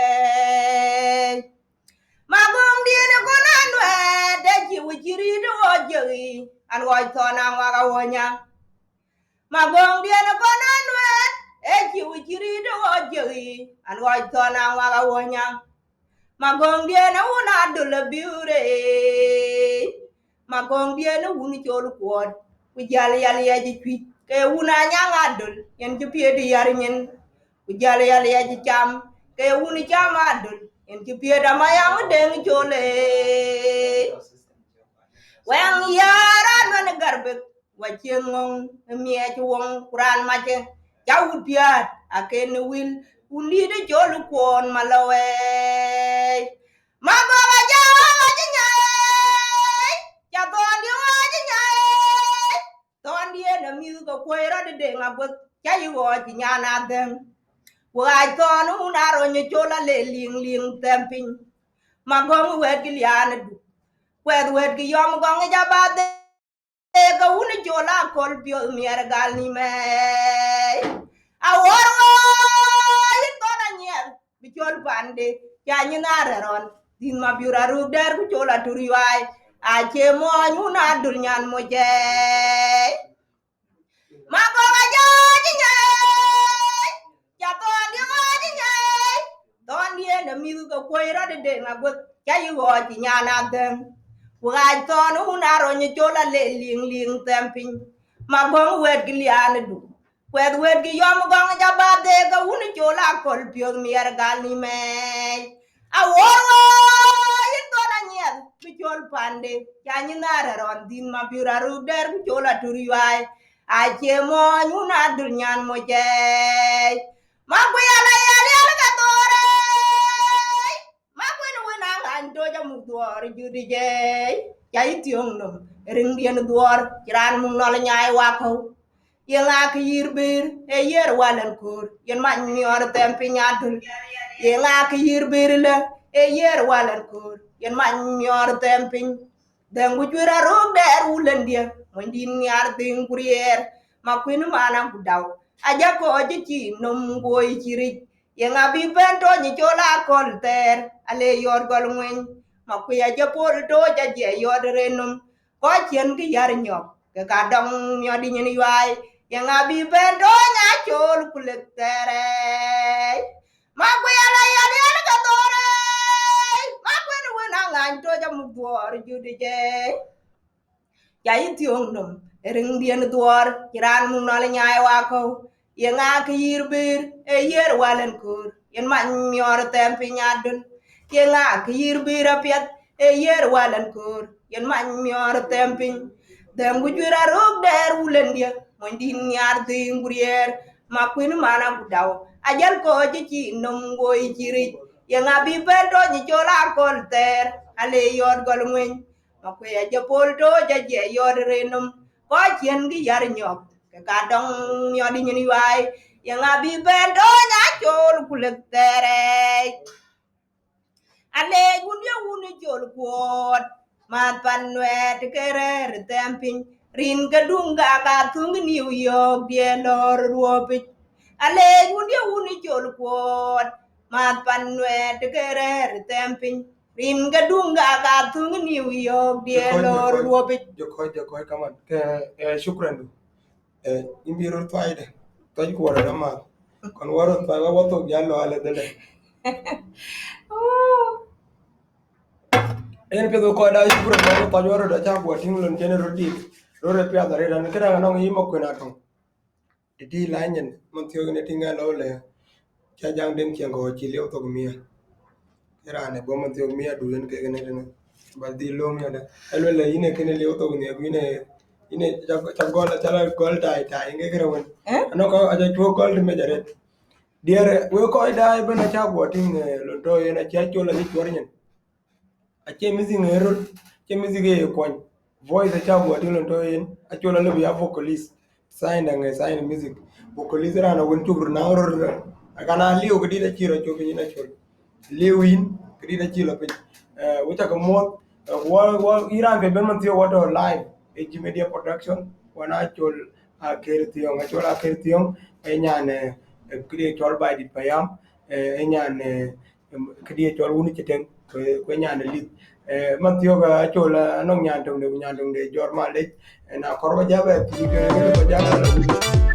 magong dina konan we de chi wichiri do ojeri an wo tona waga wonya magong dia na konan wet e chiwi do ojeri an wai tona waga wonya magong dia na una dole biure magong dia na uni chol kwot ku jal yal ya ji twi ke una nyanga dol yen ji pie di yar nyen ku jal yal ya ji cham ke uni cham adol yen ji pie da mayang deng chole wang yaran wan garbe wachengong mie chuong kuran mache jawdiat aken wil uni de jol kwon malawe mago jawa nyai ja ton di wa nyai ton di na mi ko kwera de ngabot chai wo ti nyana dem wa ton una ro nye chola le ling temping mago wet gilian du wet gi yom gong ja bade ka uni chola kol pio mier gal ni me aworo yin kona nyer bi chol pande ya ni nareron din ma biura ru der ku chola turiwai a che mo nyuna dul nyan mo je ma ko ga jo ji nyai ya to ndi mo ji nyai don die na mi ko koira de ngagot ya yi wo ji nyana dem waj ton una ro ni chola le ling temping magong wet gilian du wet gi yom gong ja bade ga uni chola kol pio mier gal ni me aworo yin to na nyen bi chol pande ya ni nare ron din ma biura ru der bi chola turiwai a che mo nyuna dur nyan mo je ma ku ya ga tore ma ku ni wina ngan to ja mu duor judi je yai tiong nom ring dien duor kiran mung no nyai wa ko yen ak yirbir e yer walan kur yen ma nyor tempi nyadul yen ak yirbir le e yer walan kur yen ma nyor tempi den gujura ro der ulen dia mon din nyar ding kurier ma kuin mana gudaw aja ko ji nom goy chiri yen abi bento ni chola kol ter ale yor gol ngwen ma kuya je pol to ja je yor renum ko chen ki yar nyok ke ka dong nyo di ni wai yang abi bendo nya chol kulek tere ma kuya la ya ka tore ma kuya wena ngan to ja mu duor jude je ya itiong nom ring dien duor kiran mu no le nyai wa ko yang ak yirbir e yer walen kur yen ma nyor tempi nyadun yang ak yirbir apiat e yer walen kur yen ma nyor tempi dem gujura rok der ulen dia mon din nyar ding burier ma kuin mana gudaw ajal ko ji nom goy jiri yang abi bento ni chola kol ter ale yor gol ngwen ma ku ya je pol to ja je yor renum ko chen gi yar nyok ke ka dong yo di ni wai yang abi bento nya chol kulek tere ale gundia uni chol kwot mat panwet kerer temping rin gadunga ka tung New York die lor ruopi ale gundia uni chol kwot mat panwet kerer temping rin gadunga ka tung New York die lor ruopi jokoi kaman ke shukran du imbiro twaide toj kuora na ma kon waro twa wa to jallo ale dele en pedo ko da shukran na to waro da cha bo tinglon general di rore pya da re dan kra no yimo ko na to di lanyen mon tiyo ne tinga lo le cha jang den kengo chi lew to mia era ne bo mon tiyo mia du len ke ne ne ba di lo mia da elo le ine ke ne lew to ne ine cha gol dai nge kra won no ko aja to gol me jare diere we ko da bana cha bo ting lo to ina cha chola ni chornyen ache missing error che missing e kon voice cha bo ting lo to in achola le ya vocalist sign and sign music vocalist rana won chubur na ror akana liu gidi da chiro chobi ni na chol liwin gidi da chilo pe wuta ko mo wa iran ke ben man tiyo wato live e media production wana chol a kertiyo ngachola kertiyo e nyane gidi chol by dit payam e nyane gidi chol woni cheten ko nyane lit man tiyo ga chola anong nyan tong de jor ma le na korba jabe ti ke ko jabe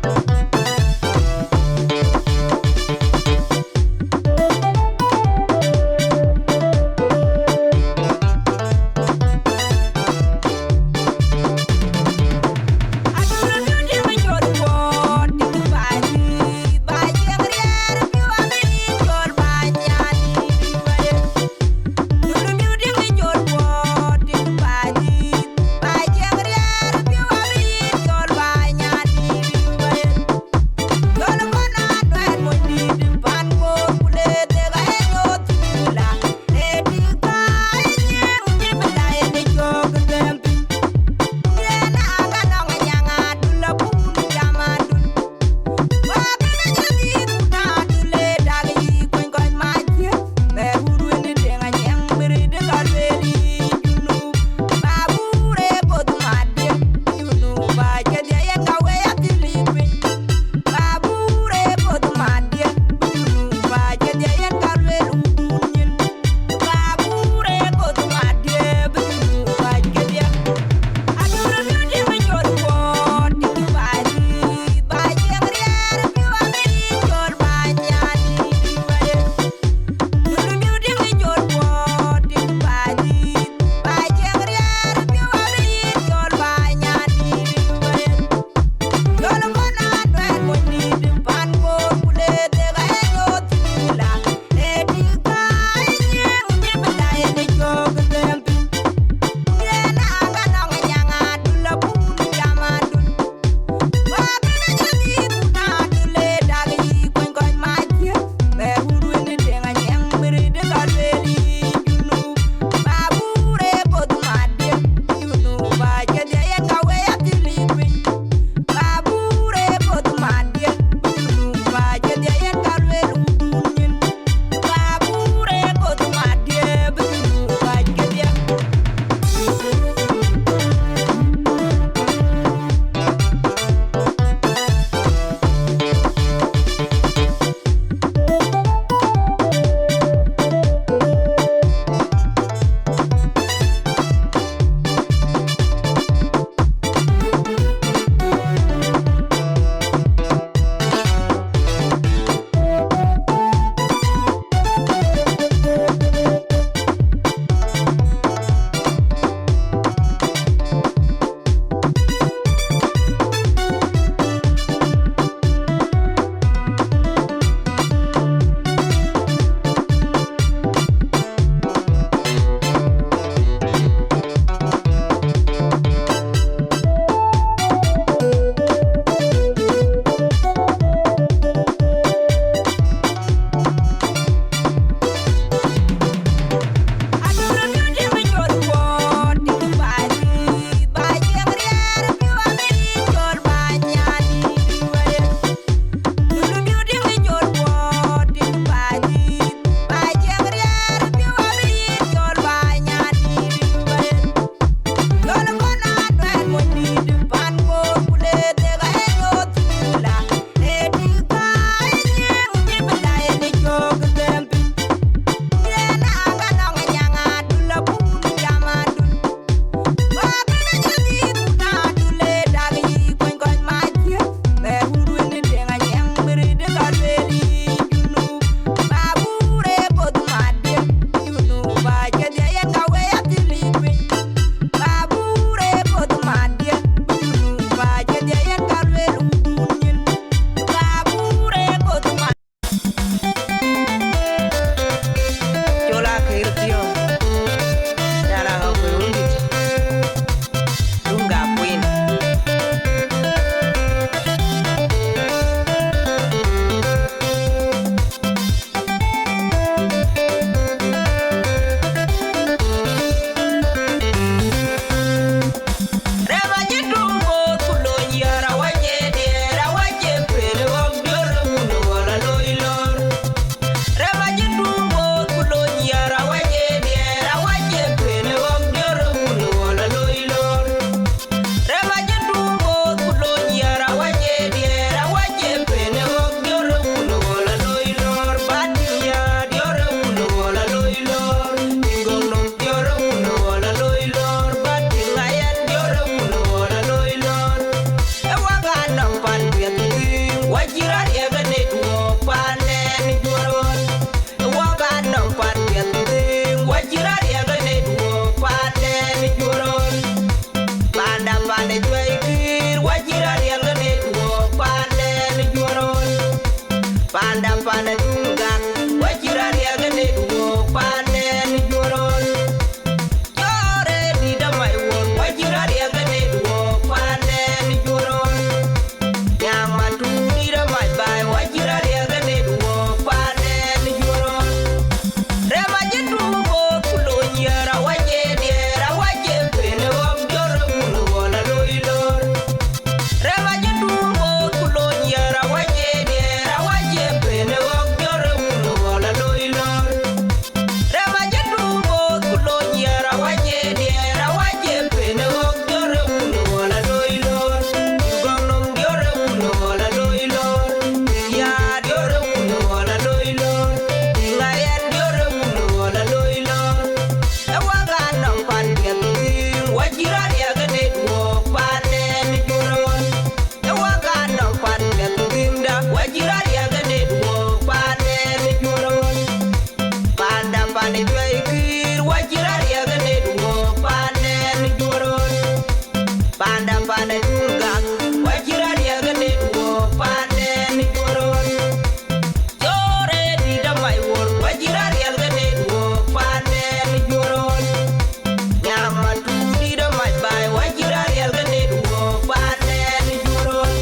wajira yega network panen juron waga no pan yeng wajira yega network panen juron panda pande juaikir wajira yega network panen juron panda pande tungan wajira yega network panen juron jore di damai won wajira yega network panen juron yang matu di damai bai wajira yega network panen juron rema jetu bo kulo nyara waje diera waje pene wam joro kulo wala loilor rema jetu bo kulo nyara waje diera waje pene wam joro kulo wala loilor rema jetu bo kulo nyara waje diera waje pene wam joro kulo wala loilor gonom joro kulo wala loilor ya joro kulo wala loilor ngayan joro kulo wala loilor ewaga nam pan yatin wajira yaga network panen juron ewaga nam pan yatin da wajira yaga network panen juron panda pane juaikir wajira yaga network panen juron panda pane tungang wajira yaga network panen juron jore di damai wor wajira yaga network panen juron nyama tu di damai bai wajira yaga network panen juron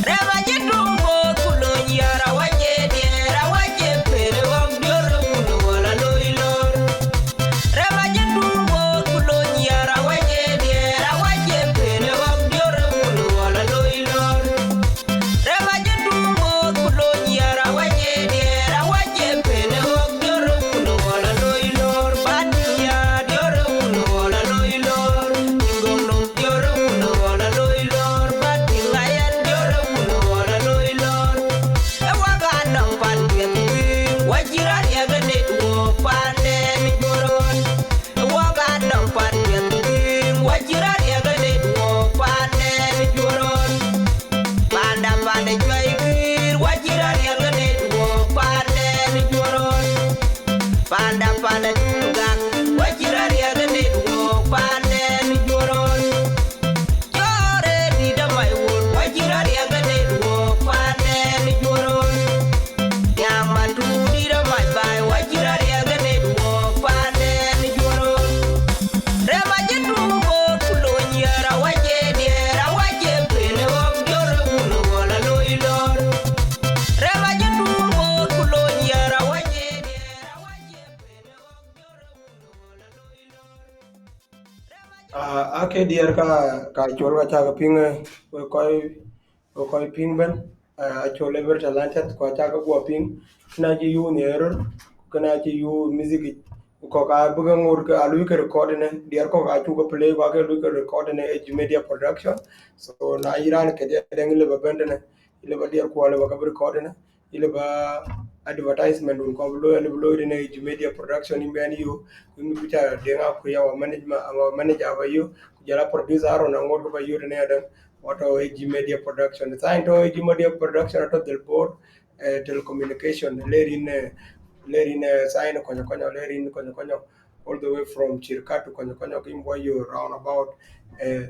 rema jetu bo kulo nyara waje diera waje pere wam joro kulo wala loilor rema jetu bo kulo nyara waje diera waje pere wam joro kulo wala loilor rema jetu bo kulo nyara waje diera waje pere wam joro kulo wala loilor banya joro kulo wala loilor ngono joro kulo wala loilor batingayan joro kulo wala loilor ewaga nang pan yatin wajira yaga network panen juron ewaga nang pan yatin wajira yaga network panen juron panda pande juaikir wajira yaga network panen juron panda pande tungang wajira yaga network panen juron jore di damai won wajira yaga network panen juron yang matu di damai bai wajira yaga network panen juron rema jetu bo kulo nyara waje diera waje pene wam joro kulo wala loilor rema jetu bo kulo nyara waje diera waje pene wam joro kulo wala loilor ake diar ka chol ka cha ping we koi ping ben a chole ber talented ko cha go ping na ji yu ne error kana ji yu music ko ka buga ngur ka alu ka record ne diar ko ka chu ko play ko ka lu ka record ne edge media production so na iran ke de deng le ba bend ne ile ba diar ko le ba ka record ne ile ba advertisement un ko lo ne edge media production in ben yu mi buta de nga ko ya wa management ama manager ba yu jala producer ro na ngor ko ba yu ne adam auto edge media production sign to edge media production to del board telecommunication lerin sign konyo lerin konyo all the way from Chirka to konyo kimbo you round about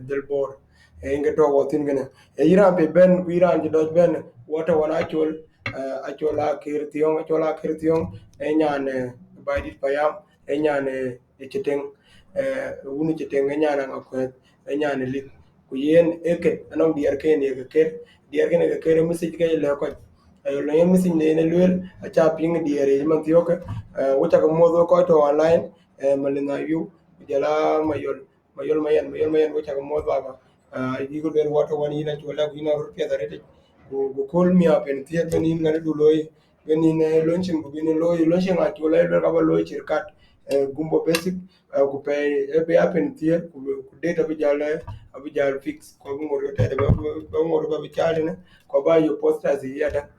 del board inge to wotin gene ira be ben ira anje doj ben water one actual kirtiong enyan baidit payam enyan echiteng uni chiteng enyan ngakwet enyan lit ku yen eket anong diar ken ke ker message ke le ko lo yen message ne luel a cha ping diar man tioke wuta ko modo ko to online malina yu jala mayol mayan wuta ko modo ba yigo ben water one ina chola ina rupia darete go call me up and theater benin ngane du loy benin launching benin loy launching a chola le ka ba loy chirkat gumbo basic ku pe e be apen tie ku data bi jal fix ko bi ngor te ba ngor ba bi chali ne ko ba yo posters yada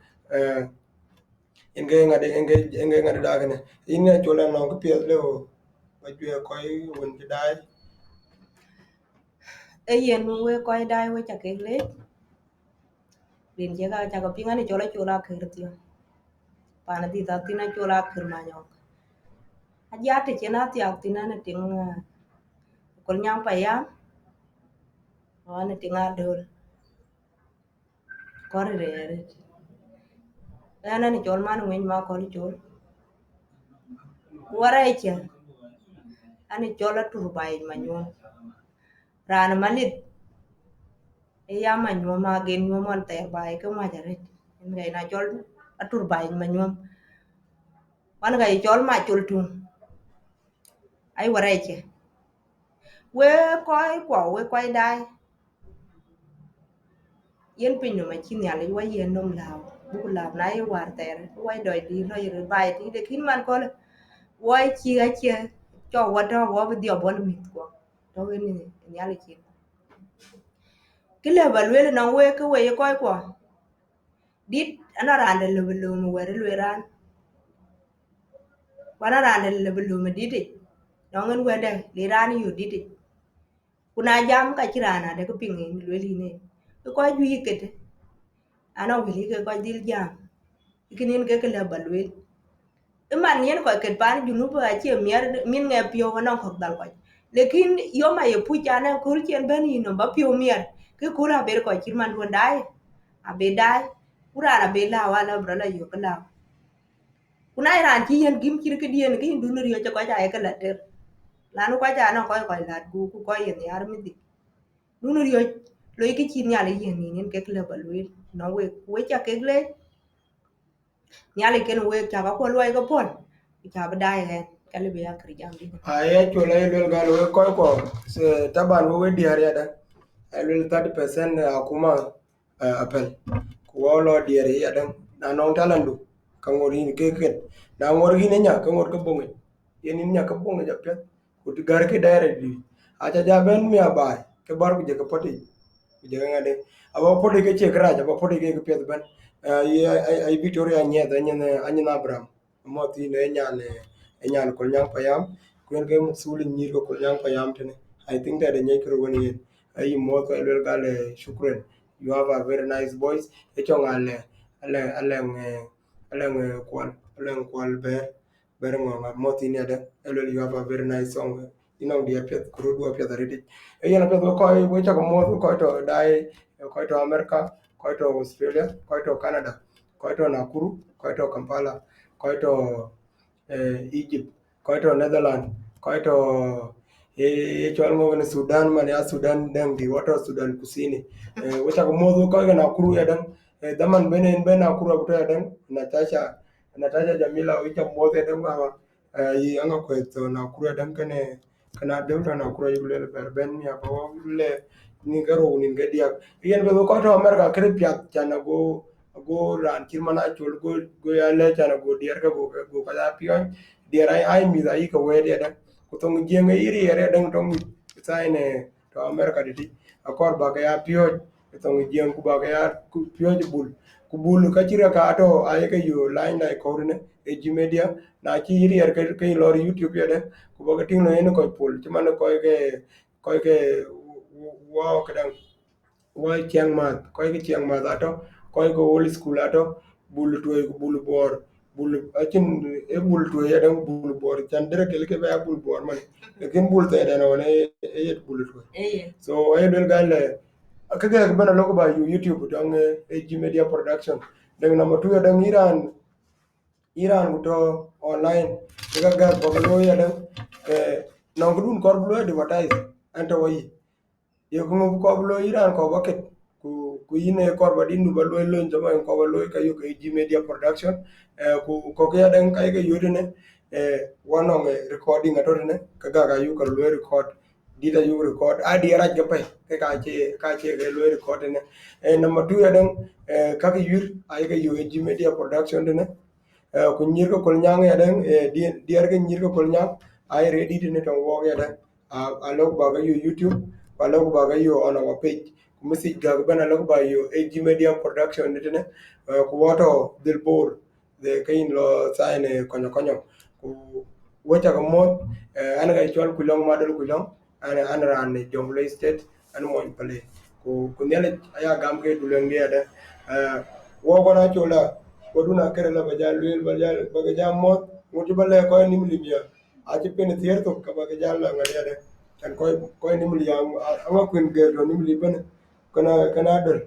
enge ngade da ne ine chola no ko pie le o ba ju ko won ti dai e yen we ko dai we cha ke le rin je ga cha ko pinga ni chola khir tio pana di ta tina chola khir ma nyo a ja te chena ti ak tina ne ting kol nyang pa ya o ne tinga dol ko re ana ni chol man ngin ma ko ni chol wara e che ani chola tur bai ma nyo ran malit e ya ma nyo ma gen nyo mon ter bai ko ma jare ngai na chol atur bai ma nyo wan ga chol ma chul tu ai wara e che we koi dai yen pin no ma chin ya le wa yen nom lao bu lao na e war ter wa doi di no yer bai ti de kin man ko wa chi ga che cho wa to wa bi dio bon mi ko to ni ya le chi ki le ba lwe na we ke we ko dit ana rande le lu mu were lwe ran wana rande le lu mu dit no ngen we de li ran yu dit kuna jam ka kirana de ko pingin lwe li ne ko ju yikete ana wili ke ko dil jam ikinin ke le ba lwe iman yen ko ket pan junu ba che mier min nge pio na ko dal ko lekin yo ma ye pu jana kur chen ben no ba pio mier ke kura ber ko kirman ko dai a be dai kura na be la wala bro la yo kala kuna ran chi yen gim kir ke dien ke ndu no yo ko ja e kala ter lanu ko ja no ko la ku ko yen yar mi di nu no yo lo ke chin ya le yen ni ke kala ba lwe no we cha ke le nyale ken we cha ba ko lo ko pon cha ba dai he kale be ya kri jam di ay chola le gal we ko se taban we diare da lel 30% akuma apel ku lo diare ya dan na non talandu ka ngori ni ke na ngori ni nya ka ngor ka bonge yenin nya ka bonge ja pet ku ti gar ke daire di aja jaben mi abai ke bar ku je ka poti ku je ngade aba poti ke che kra aba poti ke pet ban ay Victoria nya da nya anya Abraham mo ti ne nya ko nyang payam kwen ke suli nyir ko nyang payam tene I think that the nyek ro woni ay mo ko el gale shukran you have a very nice voice e chong ale kwal ber ngo ma moti ne da el you have a very nice song dia pet kro do pet redi e yana pet ko we cha ko mo ko to dai ko to America ko to Australia ko to Canada ko to Nakuru ko to Kampala ko to Egypt ko to Netherlands ko to chwal mo ne Sudan man ya Sudan dang di wato Sudan kusini wacha ko mo ko ga Nakuru ya dang daman benen ben Nakuru ko ya dang Natasha Jamila wicha mo de dang ba yi anga ko to Nakuru ya dang kana de to Nakuru yu le ber ben ya ko le ni garo ni gadia yen be ko to America kre pya chana go ran kirmana chul go ya le chana go dier ka go ka ya pion dier ai mi da yi ko we de dang ko to jenge iri ere dang to saine to America di akor ba ka ya pion to jeng ku ba ka ya ku pion ku bul ka chira ka to ay ka yo line na ko ne e ji media na chi iri er ka lor YouTube ya de ku ba ka ting no en ko pul ti man ko ke wow kadang wa chiang ma ato ko old school ato bul to bul bor bul achin e bul to ya dang bul bor chan dere ke ba bul bor man lekin bul te da no ne e bul to so ay del gal kaga bana logo ba YouTube dang AG Media Production dang number 2 dang Iran to online kaga ba lo ya dang no gudun kor blo advertise anta wayi yo ko ko blo Iran ko baket ku yine kor ba dinu ba lo jama ko ba lo ka yo AG Media Production ku ko ya dang kai ga yodine one on recording atone kaga ga yu ka lo record dita yu record adi ara japai ke ka che ke lo record ne number 2 ya dang ka yur ai ga yu AG Media Production ne ku nyir ko kol nyang ya dang diar ke nyir ko kol nyang I ready to net on walk ya I log baga you YouTube I log baga you on our page message gagban I log by you AG Media Production ne ku wato dilbor the kain lo sign konyo konyo ku wacha kamot ana ga chol kulong madol kulong ana ran Jonglei State ana mo pale ku nyale aya gam ke duleng dia da wo ko na chola ko duna kere la bajal wel bajal bagajam mot mutu bale ko ni libya a ci pen tier to ka bagajal la ngade da kan ko ni libya anga kun ge do ni liban kana dol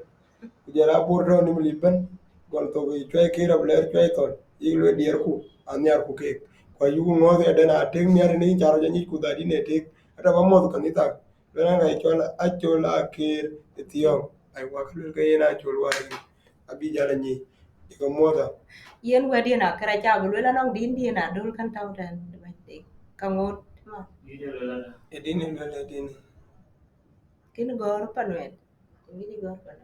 ku jara bor do ni liban gol to ge choy kira bler choy to iglo dier ku anyar ku ke ko yugo ngode da na teng nyar ni charo jani ku da di ne tek ata ba mod kan ita lana ga chola a chola kir tiyo ai wa kul ge na cholwa abi jala ni ko moda yen wedi na kara cha bu la nong din di na dul kan taw tan ba te ka ngot ma edini ngala edini kin gor panwet ngi gor pan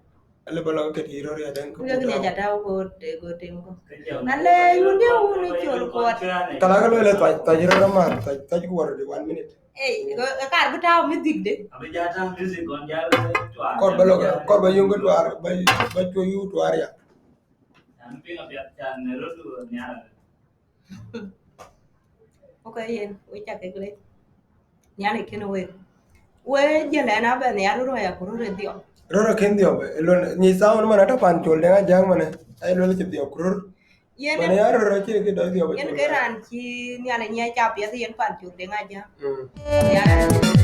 ala bala ke hiro ya dan ko ngi ne ja taw go tem ko nale yunde uni chol ko kala kala le ta jiro ma ta ji war de 1 minute kar bu taw mi digde Abi jata music on jal ko ba yungo to ar ba to yu to ar ya Amping abi chan rodu nyara. okay yen we cha ke gle nyane kin we jele na ba ne aro ya kuru re dio roro ken dio lo ni saun mana ta pan chol de jang mana ai lo le dio krur yen mana ya roro che ke do dio ba yen ke ran chi nyane nya cha pye yen pan chu de nga ja mm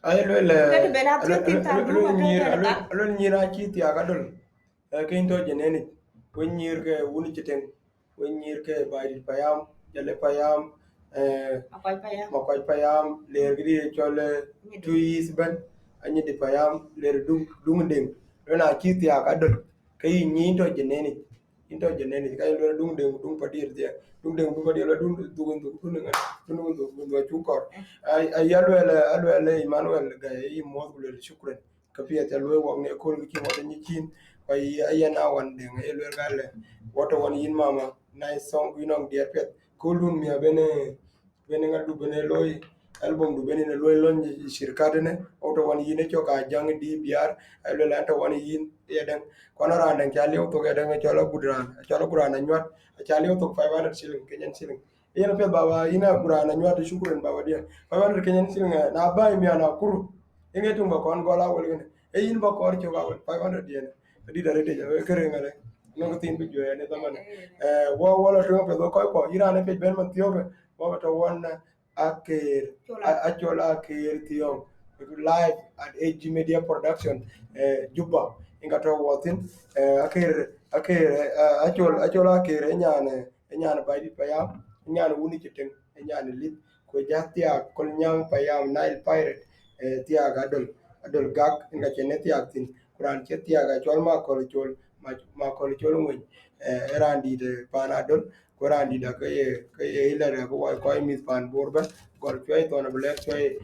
ai Kati lwele ben atio tin tar du ma nyir tete ka. alwel nyir achi ti agadol ke into jeneni wen nyir ke wuni chiten wen nyir ke baidi payam jale payam Akwai pa ya. makwai payam ler gidi chole tuis ben anyi di payam ler dung ding lwela achi ti agadol ke nyi into jeneni ka lwela dung padir dia dung ding dung padir dung dung dung chukor alwele Emmanuel ga yi mo gule shukran kapia ta lwe wa ne ko ki mo ni kin ai ayana wan de lwe gale wato wan yin mama nice song you know dear pet ko lun mi bene ngadu bene loy album du bene loy lon shirkade ne auto wan yin cho ka jang di biar alwe la to wan yin yeden kono ran ka lew to ga de chola gudran nyot cha lew to 500 shilling Kenyan shilling ina pe baba ina gudran nyot shukran baba dia 500 Kenyan shilling na bai mi ana kuru inge tumba kon gola wol gene e yin ba kor cho ga 500 yen di da rete ja kere ngale no ko tin bi jo ne zaman wo wala to pe do ko ira ne pe ben man tiyo wo to won aker achola aker tiyo live at AG Media Production Juba inga to wotin aker achola aker nyane bai di payam nyane wuni chiteng nyane lit ko jatia kol nyang payam Nile Pirate tiaga adol gak nga chene tiag tin kuran che tiaga chol ma kol chol ngwen erandi de panadol kurandi da ke hilare ko ko mi pan borba gol chwe to na black chwe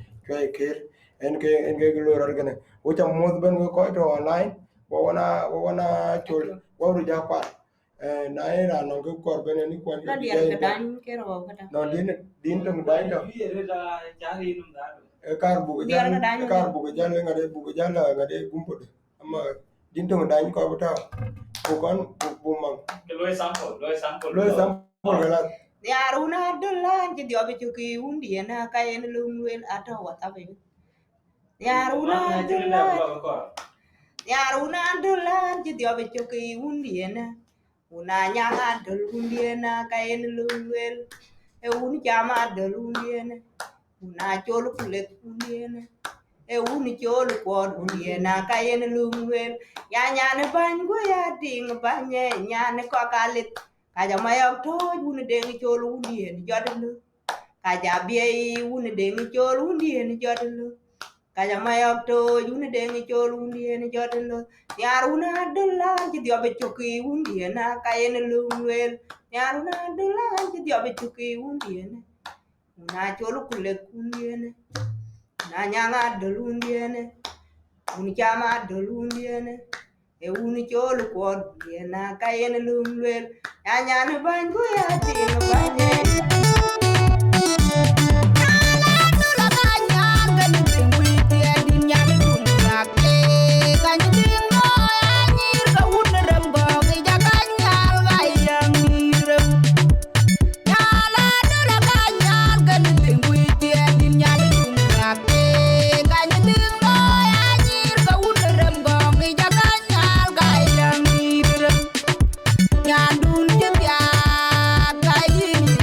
ker en ke lor gane wo cha mod ben ko to online wo wana chol wo ru ja pa na era no ko kor ben ni kwan La diar ka dan ke ro ka ta. no din to dai to Cari num dado. kar bu Diar ka dan. ga jale ngade gumpo de amma dinto dai ko bata bu kon bu mang Lo sample, lo sample. lo sam por gala Diar una dolan ji dio be chuki undi na ka en lum wel ata wa ta be. Diar una dolan. Diar una dolan ji dio be chuki undi na. Una nyanga dol undi na ka en lum wel. E un jama dol undi na. Una cholo kulek undi na. E un cholo kwon undi na ka en lum wel. Ya nyane ban go ya ding banye nyane ko kalit. Kaja mayok to wun deng chol wundi en jodlu. Kaja biei wun deng chol wundi en jodlu. Kaja mayok to wun deng chol wundi en jodlu. Yar wun adula ji dio be chuki wundi en kayen lumwel. Yar wun adula ji dio be chuki wundi en. Una chol kulek wundi en. Na nyanga dol wundi en. Un chama dol wundi en. E un chol kwon wundi en kayen lumwel. Anyane bangu ya tinga banye. Nyandun jya kai ni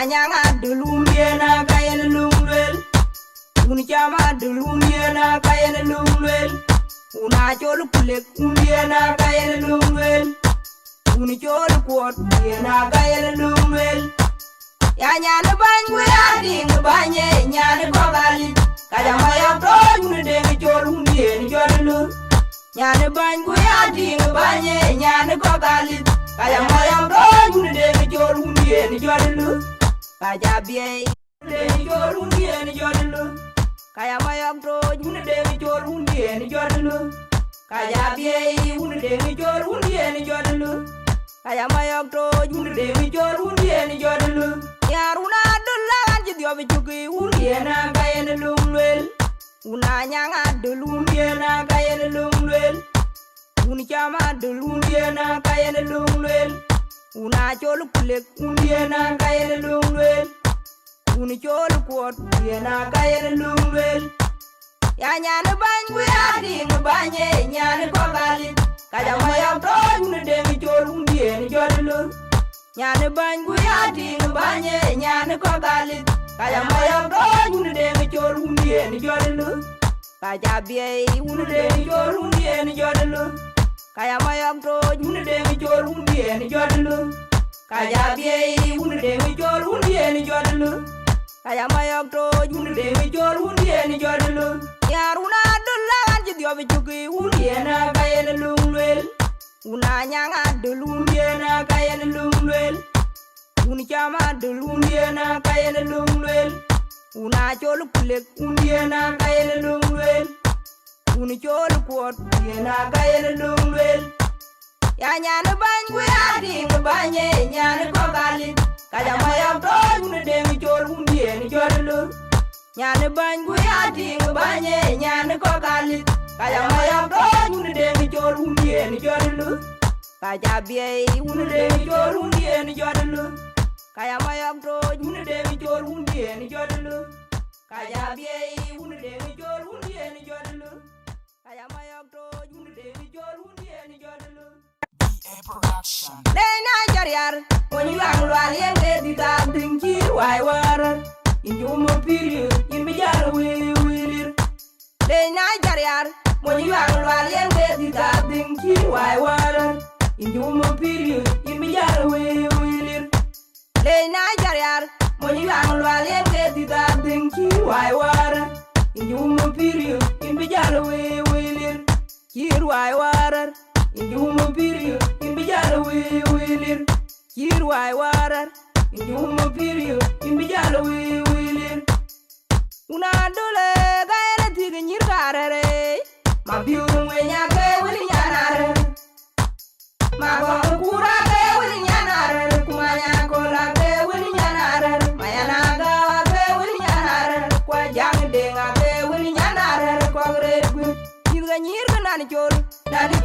nyanga dulumbiena kayen lumlel un chama dulumbiena kayen lumlel una chol kulek umbiena kayen lumlel un chol kuot biena kayen lumlel ya nyane bangu ya ding banye nyane kogali kaya maya to un de chol umbien jodlu nyane bangu ya ding banye nyane kogali kaya maya to un de chol umbien jodlu kaya biye de chol umbien jodlu kaya mayam to un de chol umbien jodlu kaya biye un de chol umbien jodlu kaya mayam to un de chol umbien jodlu yaruna dulla anji diobe chuki undiena kayen lumlel una nyanga dulumbiena kayen lumlel un chama dulumbiena kayen lumlel una chol kulek undiena kayen lumlel un chol kuot biena kayen lumlel ya nyane bangu ya ding banye nyane kogali kaya mayam to un de chol undien jodlu nyane bangu ya ding banye nyane kogali kaya mayam to un de chol undien jodlu kaya biye un de chol undien jodlu kaya mayam to un de chol undien jodlu kaya biye un de chol undien jodlu kaya mayam to un de chol undien jodlu yaruna dulla anji diobe chuki undiena kayen lumlel una nyanga dulumbiena kayen lumlel un chama dulumbiena kayen lumlel una chol kulek undiena kayen lumlel un chol kuot biena kayen lumlel ya nyane bangu ya ding banye nyane kogali kaya mayam to un de chol undien jodlu nyane bangu ya ding banye nyane kogali kaya mayam to un de chol undien jodlu kaya biye un de chol undien jodlu kaya mayam to un de chol undien jodlu kaya biye un de chol undien jodlu kaya mayam to un de chol undien jodlu Dey na jariar when you ang lwal yen de di da dingi wai warar in you mo piri in mi jar wilir Dey na jariar when you ang lwal yen de di da dingi wai warar in you mo piri in mi jar wilir Dey na jariar when you ang lwal yen de di da dingi wai warar in you mo piri in mi jar wilir Kir wai warar in you mo piri in mi jar wilir Kir wai warar in you mo piri in mi jar wilir Una dole gaere tige nyir karere ma biuru mwenya ke wili nyanare ma gon kura ke wili nyanare kumanya kola ke wili nyanare mayana ga ke wili nyanare kwa jang denga ke wili nyanare kwa gred gwit nyir nyir nani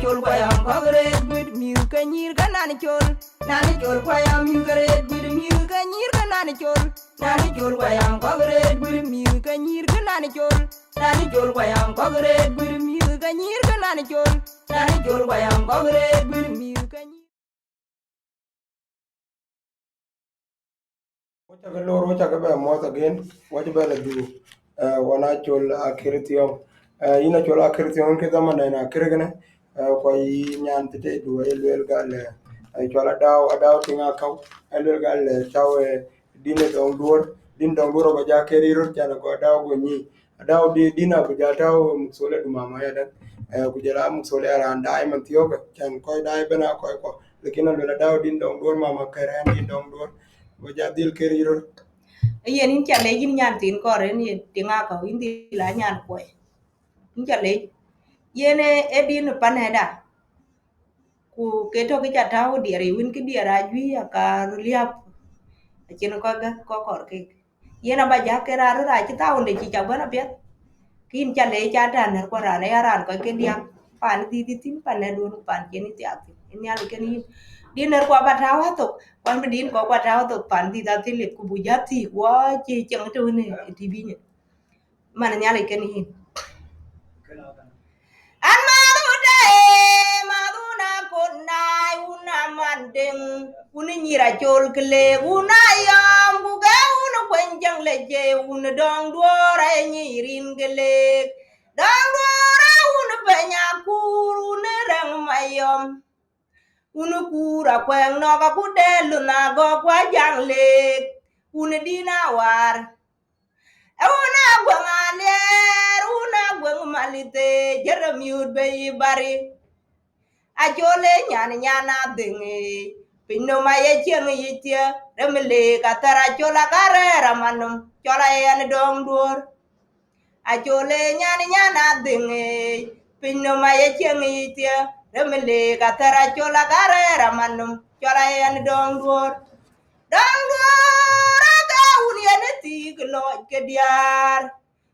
chol kwa yam kwa gred gwit mir ka nyir ka nani chol kwa yam mir gred gwit mir ka nyir ka nani chol kwa yam kwa gred gwit mir ka nyir ka nani chol kwa yam kwa gred gwit mir ka nyir ka nani chol kwa yam kwa gred gwit mir ka nyir Wacha ke lor wacha ke be mot again wacha be la du wana chol akirtiom ina chol akirtiom ke dama na akirgene ko nyan tete du elwel gal chol adaw tinga kaw elwel gal chaw dine din dong dur ba ja kerirur chana ko adaw go ni adaw di dina bu ja taw musole du mama ya dan ku jela musole ara ndai man tiyoga chan ko dai bena ko lekin lo adaw din dong dur mama karen din dong dur Wajadil kerirur. yen in chale yin nyan tin kore ni tinga ka in di la nyan kwe in chale yen e din paneda ku keto ke chata o diere win ki diera jwi ka liap chen ko ga ko kor ke yen ba ja ke ra chi ta onde chi cha bana pet kin chale chata ner ko ra ne aran ko ke dia pan di tin pan ne don pan ke ni ti ati in ya ke ni dinner kwa batawa to kwan bedin ko batawa to pan di da tili ku bujati wa chi chang tu ni tv ni man nya le ken hin an ma du de ma du na ko na una man de ding uni nyira chol kle una yam ku ga una kwenjang leje una dong duora nyirin kle dong duora una benya kuru ne rang mayom una kura kweng no ka kudelu na go kwa jang lek una dina war una gwang aler una gwang malite jerem yud be bari achole nyana dingi pino maye chieng yitia remle katara chola karera manum chola yan dong dur achole nyana dingi pino maye chieng yitia remle katara chola karera manum chola yan dong dur ka uniane ti klo ke diar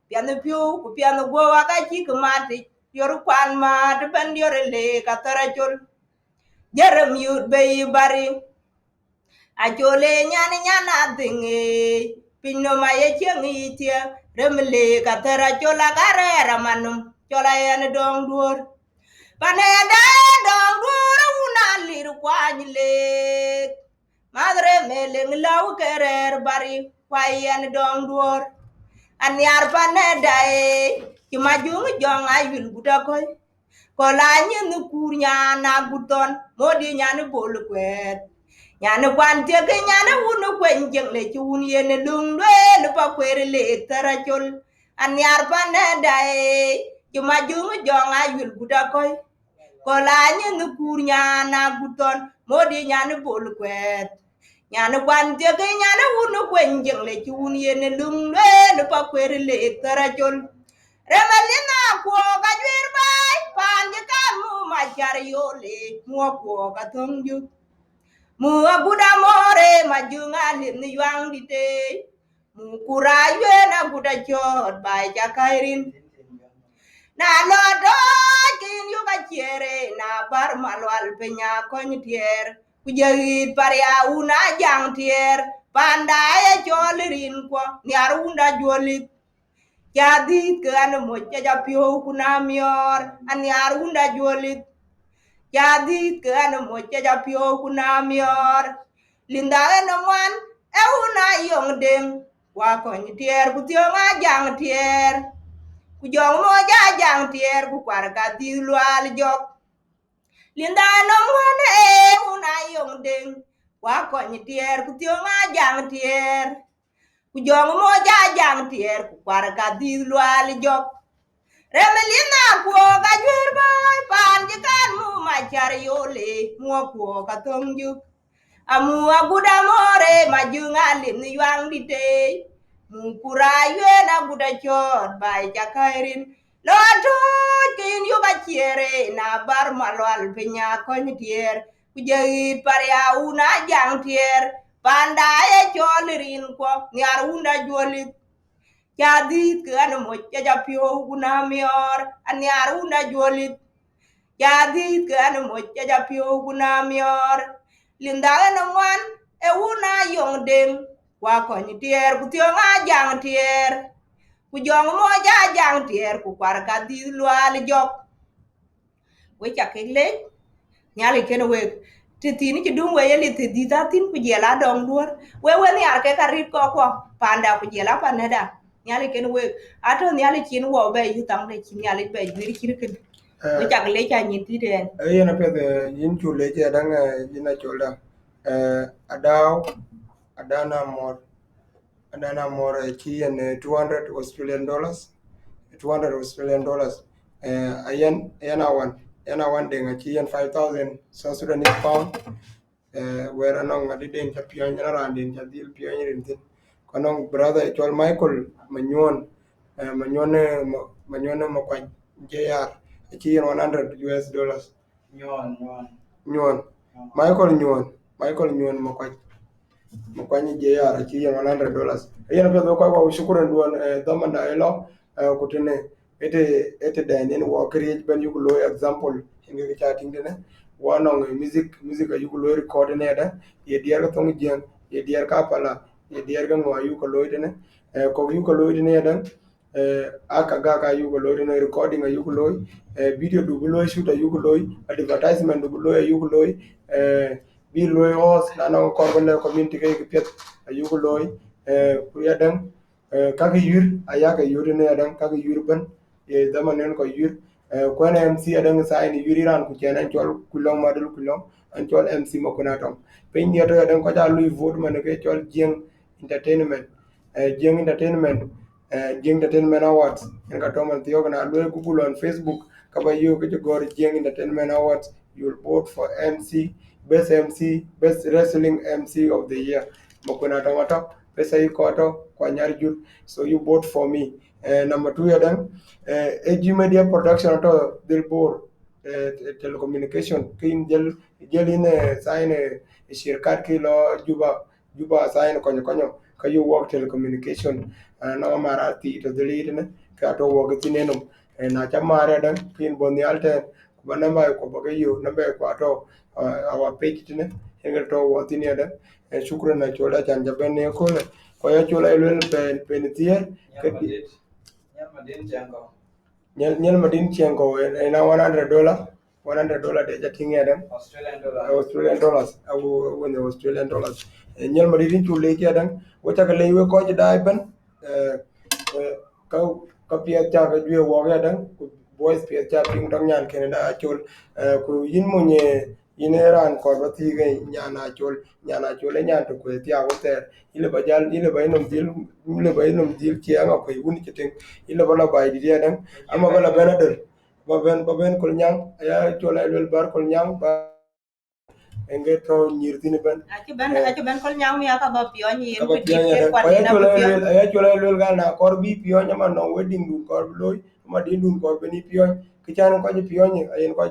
piano piu ku piano go ka chi kmati yor kwan ma de ban yor le katara chol jerem yut be bari achole nyana dingi pino maye chieng yitia remle katara chola karera manum chola yan dong dur paneda dong dur una lir kwany le madre meleng law kerer bari kwayan dong dur anyar paneda kimajung jong ayul budakoy kola nyin kur nyana guton modi nyana bol kwet nyana kwan te ke nyana wunu kwen jeng le chun yen lung le pa kwere le tarachol anyar paneda kimajung jong ayul budakoy kola nyin kur nyana guton modi nyana bol kwet nyana kwan te ke nyana wunu kwen jeng le chun yen lung le pa kwere le tarachol remelina ko ga jwer bay panje kan mu machar yole mu ko ga tongju mu aguda more majunga lin yang dite mu kurayo na guda jot bay jakairin na lodo kin yu ga chere na bar malwal penya kontier kujagit paria una jang tier panda ya jolirin ko ni arunda jolit jadi ke anu mocha japio kuna mior ani arunda jolit jadi ke anu mocha japio kuna mior linda eno man e una yong deng wa kon tier ku tio nga jang tier ku jong moja jang tier ku kwar ka ti lwal jok linda eno man e una yong deng wa kon tier ku tio nga jang tier ku jong moja jang tier ku kwar ka di lwal jok remelina ko ga jwer bay pan ji kan mu machar yole mu ko ka tongju amu aguda more majunga lin yang dite mu kurayo na guda chot bay jakairin loto kin yu ga chiere na bar malwal pinya kon tier ku jagit paria una jang tier panda e cholirin ko nyar unda jolit jadi ke anu mocha japio kuna mior anyar unda jolit jadi ke anu mocha japio kuna mior linda anu man e una yong deng wa kon tier ku tio nga jang tier ku jong moja jang tier ku kwar ka di lwal jok we chakele nyali kene we titini ci dum we yeli te dita tin ku jela dong duor we ni arke ka rit ko panda ku jela paneda nyali kene we ato nyali kin wo be yutang de kin nyali be jiri kirken we chakle cha nyiti den yena pede yin chule je dang yina chola adaw adana mor chi en $200 $200 ayen yana wan denga chi en 5000 South Sudanese pound where anong ngadi den cha pion na randin cha dil pion rintin konong brother chol Michael manyone mo kwa JR chi en $100 nyon Michael nyon mo kwa ni JR chi en $100 yena pedo kwa shukran duan damanda elo kutene ete den en wo create ben yuko example hinga cha tingene wanong music yuko record ne da ye diar ka tong jeng ye diar ka pala ye diar ga ngo yuko ne ko yuko ne da aka ga ka yuko ne recording yuko video du shoot yuko advertisement du yuko bi loy host na no ko le community ke pet ayu ko loy ku ya dan ka ga yur aya ga yur ne dan ka ga yur ban e zaman nen ko yur ko na MC adan sa ni yuri ran ku kenan chol kulong madul kulong an chol MC mo ko na tom pe ni to dan ko ja lui vote man ke chol jeng entertainment jeng entertainment jeng entertainment awards en ka to man tiyo na lui google on Facebook kaba yo ke gor jeng entertainment awards you'll vote for MC, best wrestling MC of the year. Mokuna tomato, pesa ikoto kwa nyarjur. So you vote for me. Number 2 yadan, AG Media Production to Dilbor telecommunication. Kin jel in sign shirkat kilo juba sign konyo kayo work telecommunication na marati to delete ne ka to work tinenum na chamara dan kin bonialte ba namba ko bagayo namba ko ato our page tine henga to wotini ada shukran na chola chanja bene ko le ko ya chola el penitier kadi nyel madin chengo na $100 de jating ada Australian dollars awu when the Australian dollars nyel madin chule ki ada wata ka lewe ko jidai ban ka pia cha ka jwe wo ga dan boys pia cha ping dong nyan Canada chol ku yin munye ineran ko bati ga nyana chol nyan to ko ti awo ter ile bajal ile bainum dil ki anga ko yun kitin ile bala bai di dan ama bala benadel baben kol nyang ya chol ay bar kol nyang ba enge to nyirtini ban aci ben kol nyang mi aka ba pio ni aba pianya da ya chola lol gal na kor bi pianya ma no wedding dun kor loy ma din dun kor beni pion kichan ko je pianya ayen ko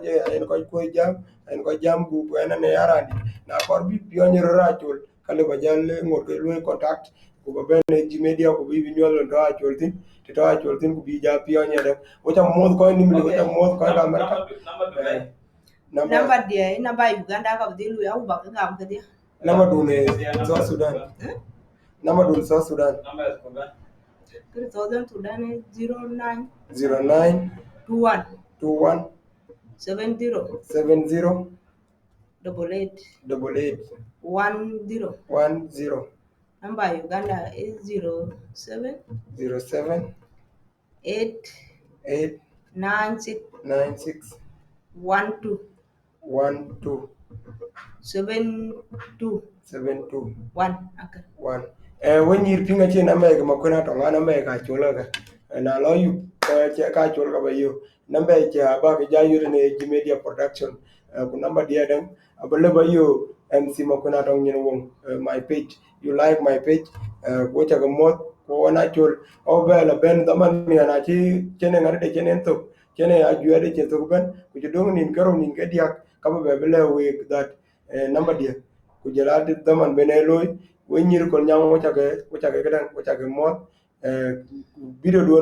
jam gu ko na ne yarandi na kor bi pianya ra chol kale ba jalle ngor ke loy contact ko ba ben ji media ko bi nyol do a choltin to a choltin ko bi ja pianya da o ta mod ko ni mi ko ta mod ko da amerika number dia number Uganda ka dilu ya uba ka ngam ka dia nama dune South Sudan nama dun South Sudan kir Southern Sudan 09 21 70 70 88 10 number Uganda is 07 8 96 12 72 1 okay. When you pinga che na me ma kuna to ngana me ka chola ka na lo yu che ka chola ka ba yu number che aba ka ja yu ne G Media Production ku number dia dan abale ba yu MC ma kuna to nyin won my page you like my page ko cha ga mot ko na chol o ba la ben da man ni na chi chene ngare de chene to chene a ju de che to ben ku ju dong nin karo nin ke dia ka ba bele we that number dia ku jela de da man bene loy we nyir ko nyang mo chage gadan ko chage mo video do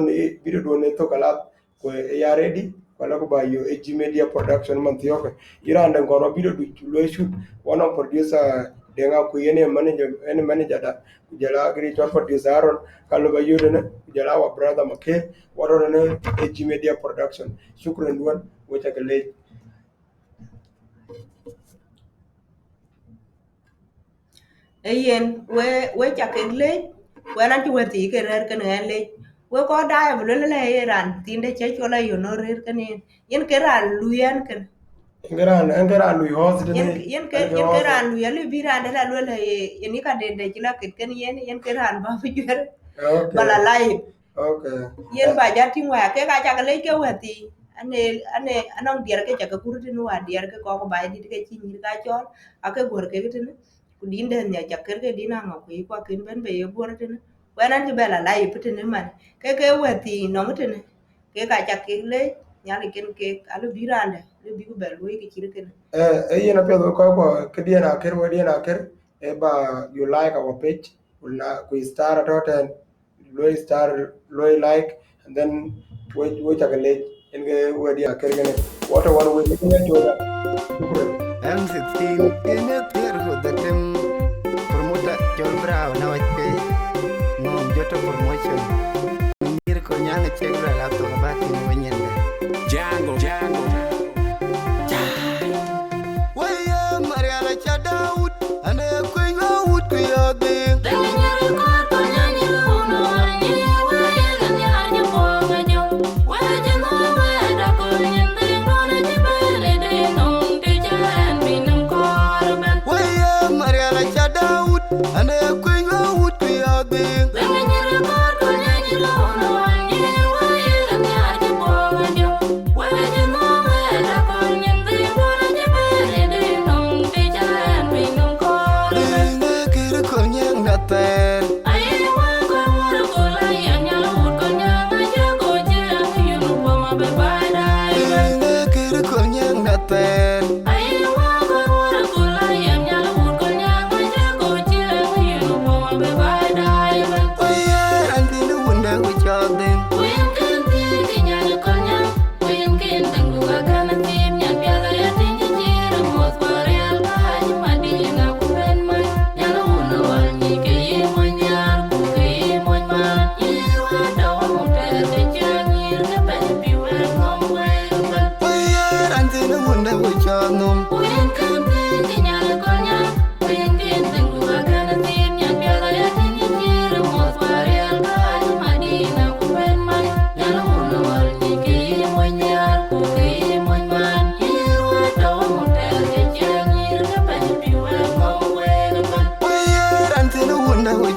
ne to kala ko ya ready wala ko ba yo G Media Production man tiyo ko iranda ngoro video du lo shoot one of producer denga ku yene manager da jala agri to producer aron kallo ba yo ne jala wa brother make waro ne G Media Production shukran duan wo chage le yen we chake le we nan ti we ti ke rer ke ne le we ko da bu le ran tinde che chola yo no rer ke ne yen ke ran luyen ke ngara lu host de yen ke ran lu le bi ran da lu le yen ni ka de chila ke ken yen ke ran ba fi jwer bala live okay yen ba ja ti wa ke ka chake le ke we ti ane anong dier ke chake kurti no wa dier ke ko ba di ke chi ni ka chol ake gor ke tin kudin den ya chaker ke dina ngo ko kwa kin ben be ye bor tin wenan ti bela lai putin man ke weti no mutin ke ka chaker le nyali ken ke alu birande le bi ku bel we ke chirken yena pe ko ke diena ker we diena ker e ba you like our page we star at and low like and then we chakale en ge we dia ker gene what one we looking at you M16 in a tier with the team promoter John Brown now it pay no joto promotion ngir ko nyanga chegla la to bati no nyende Jango Way Maria la chada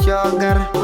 Sugar.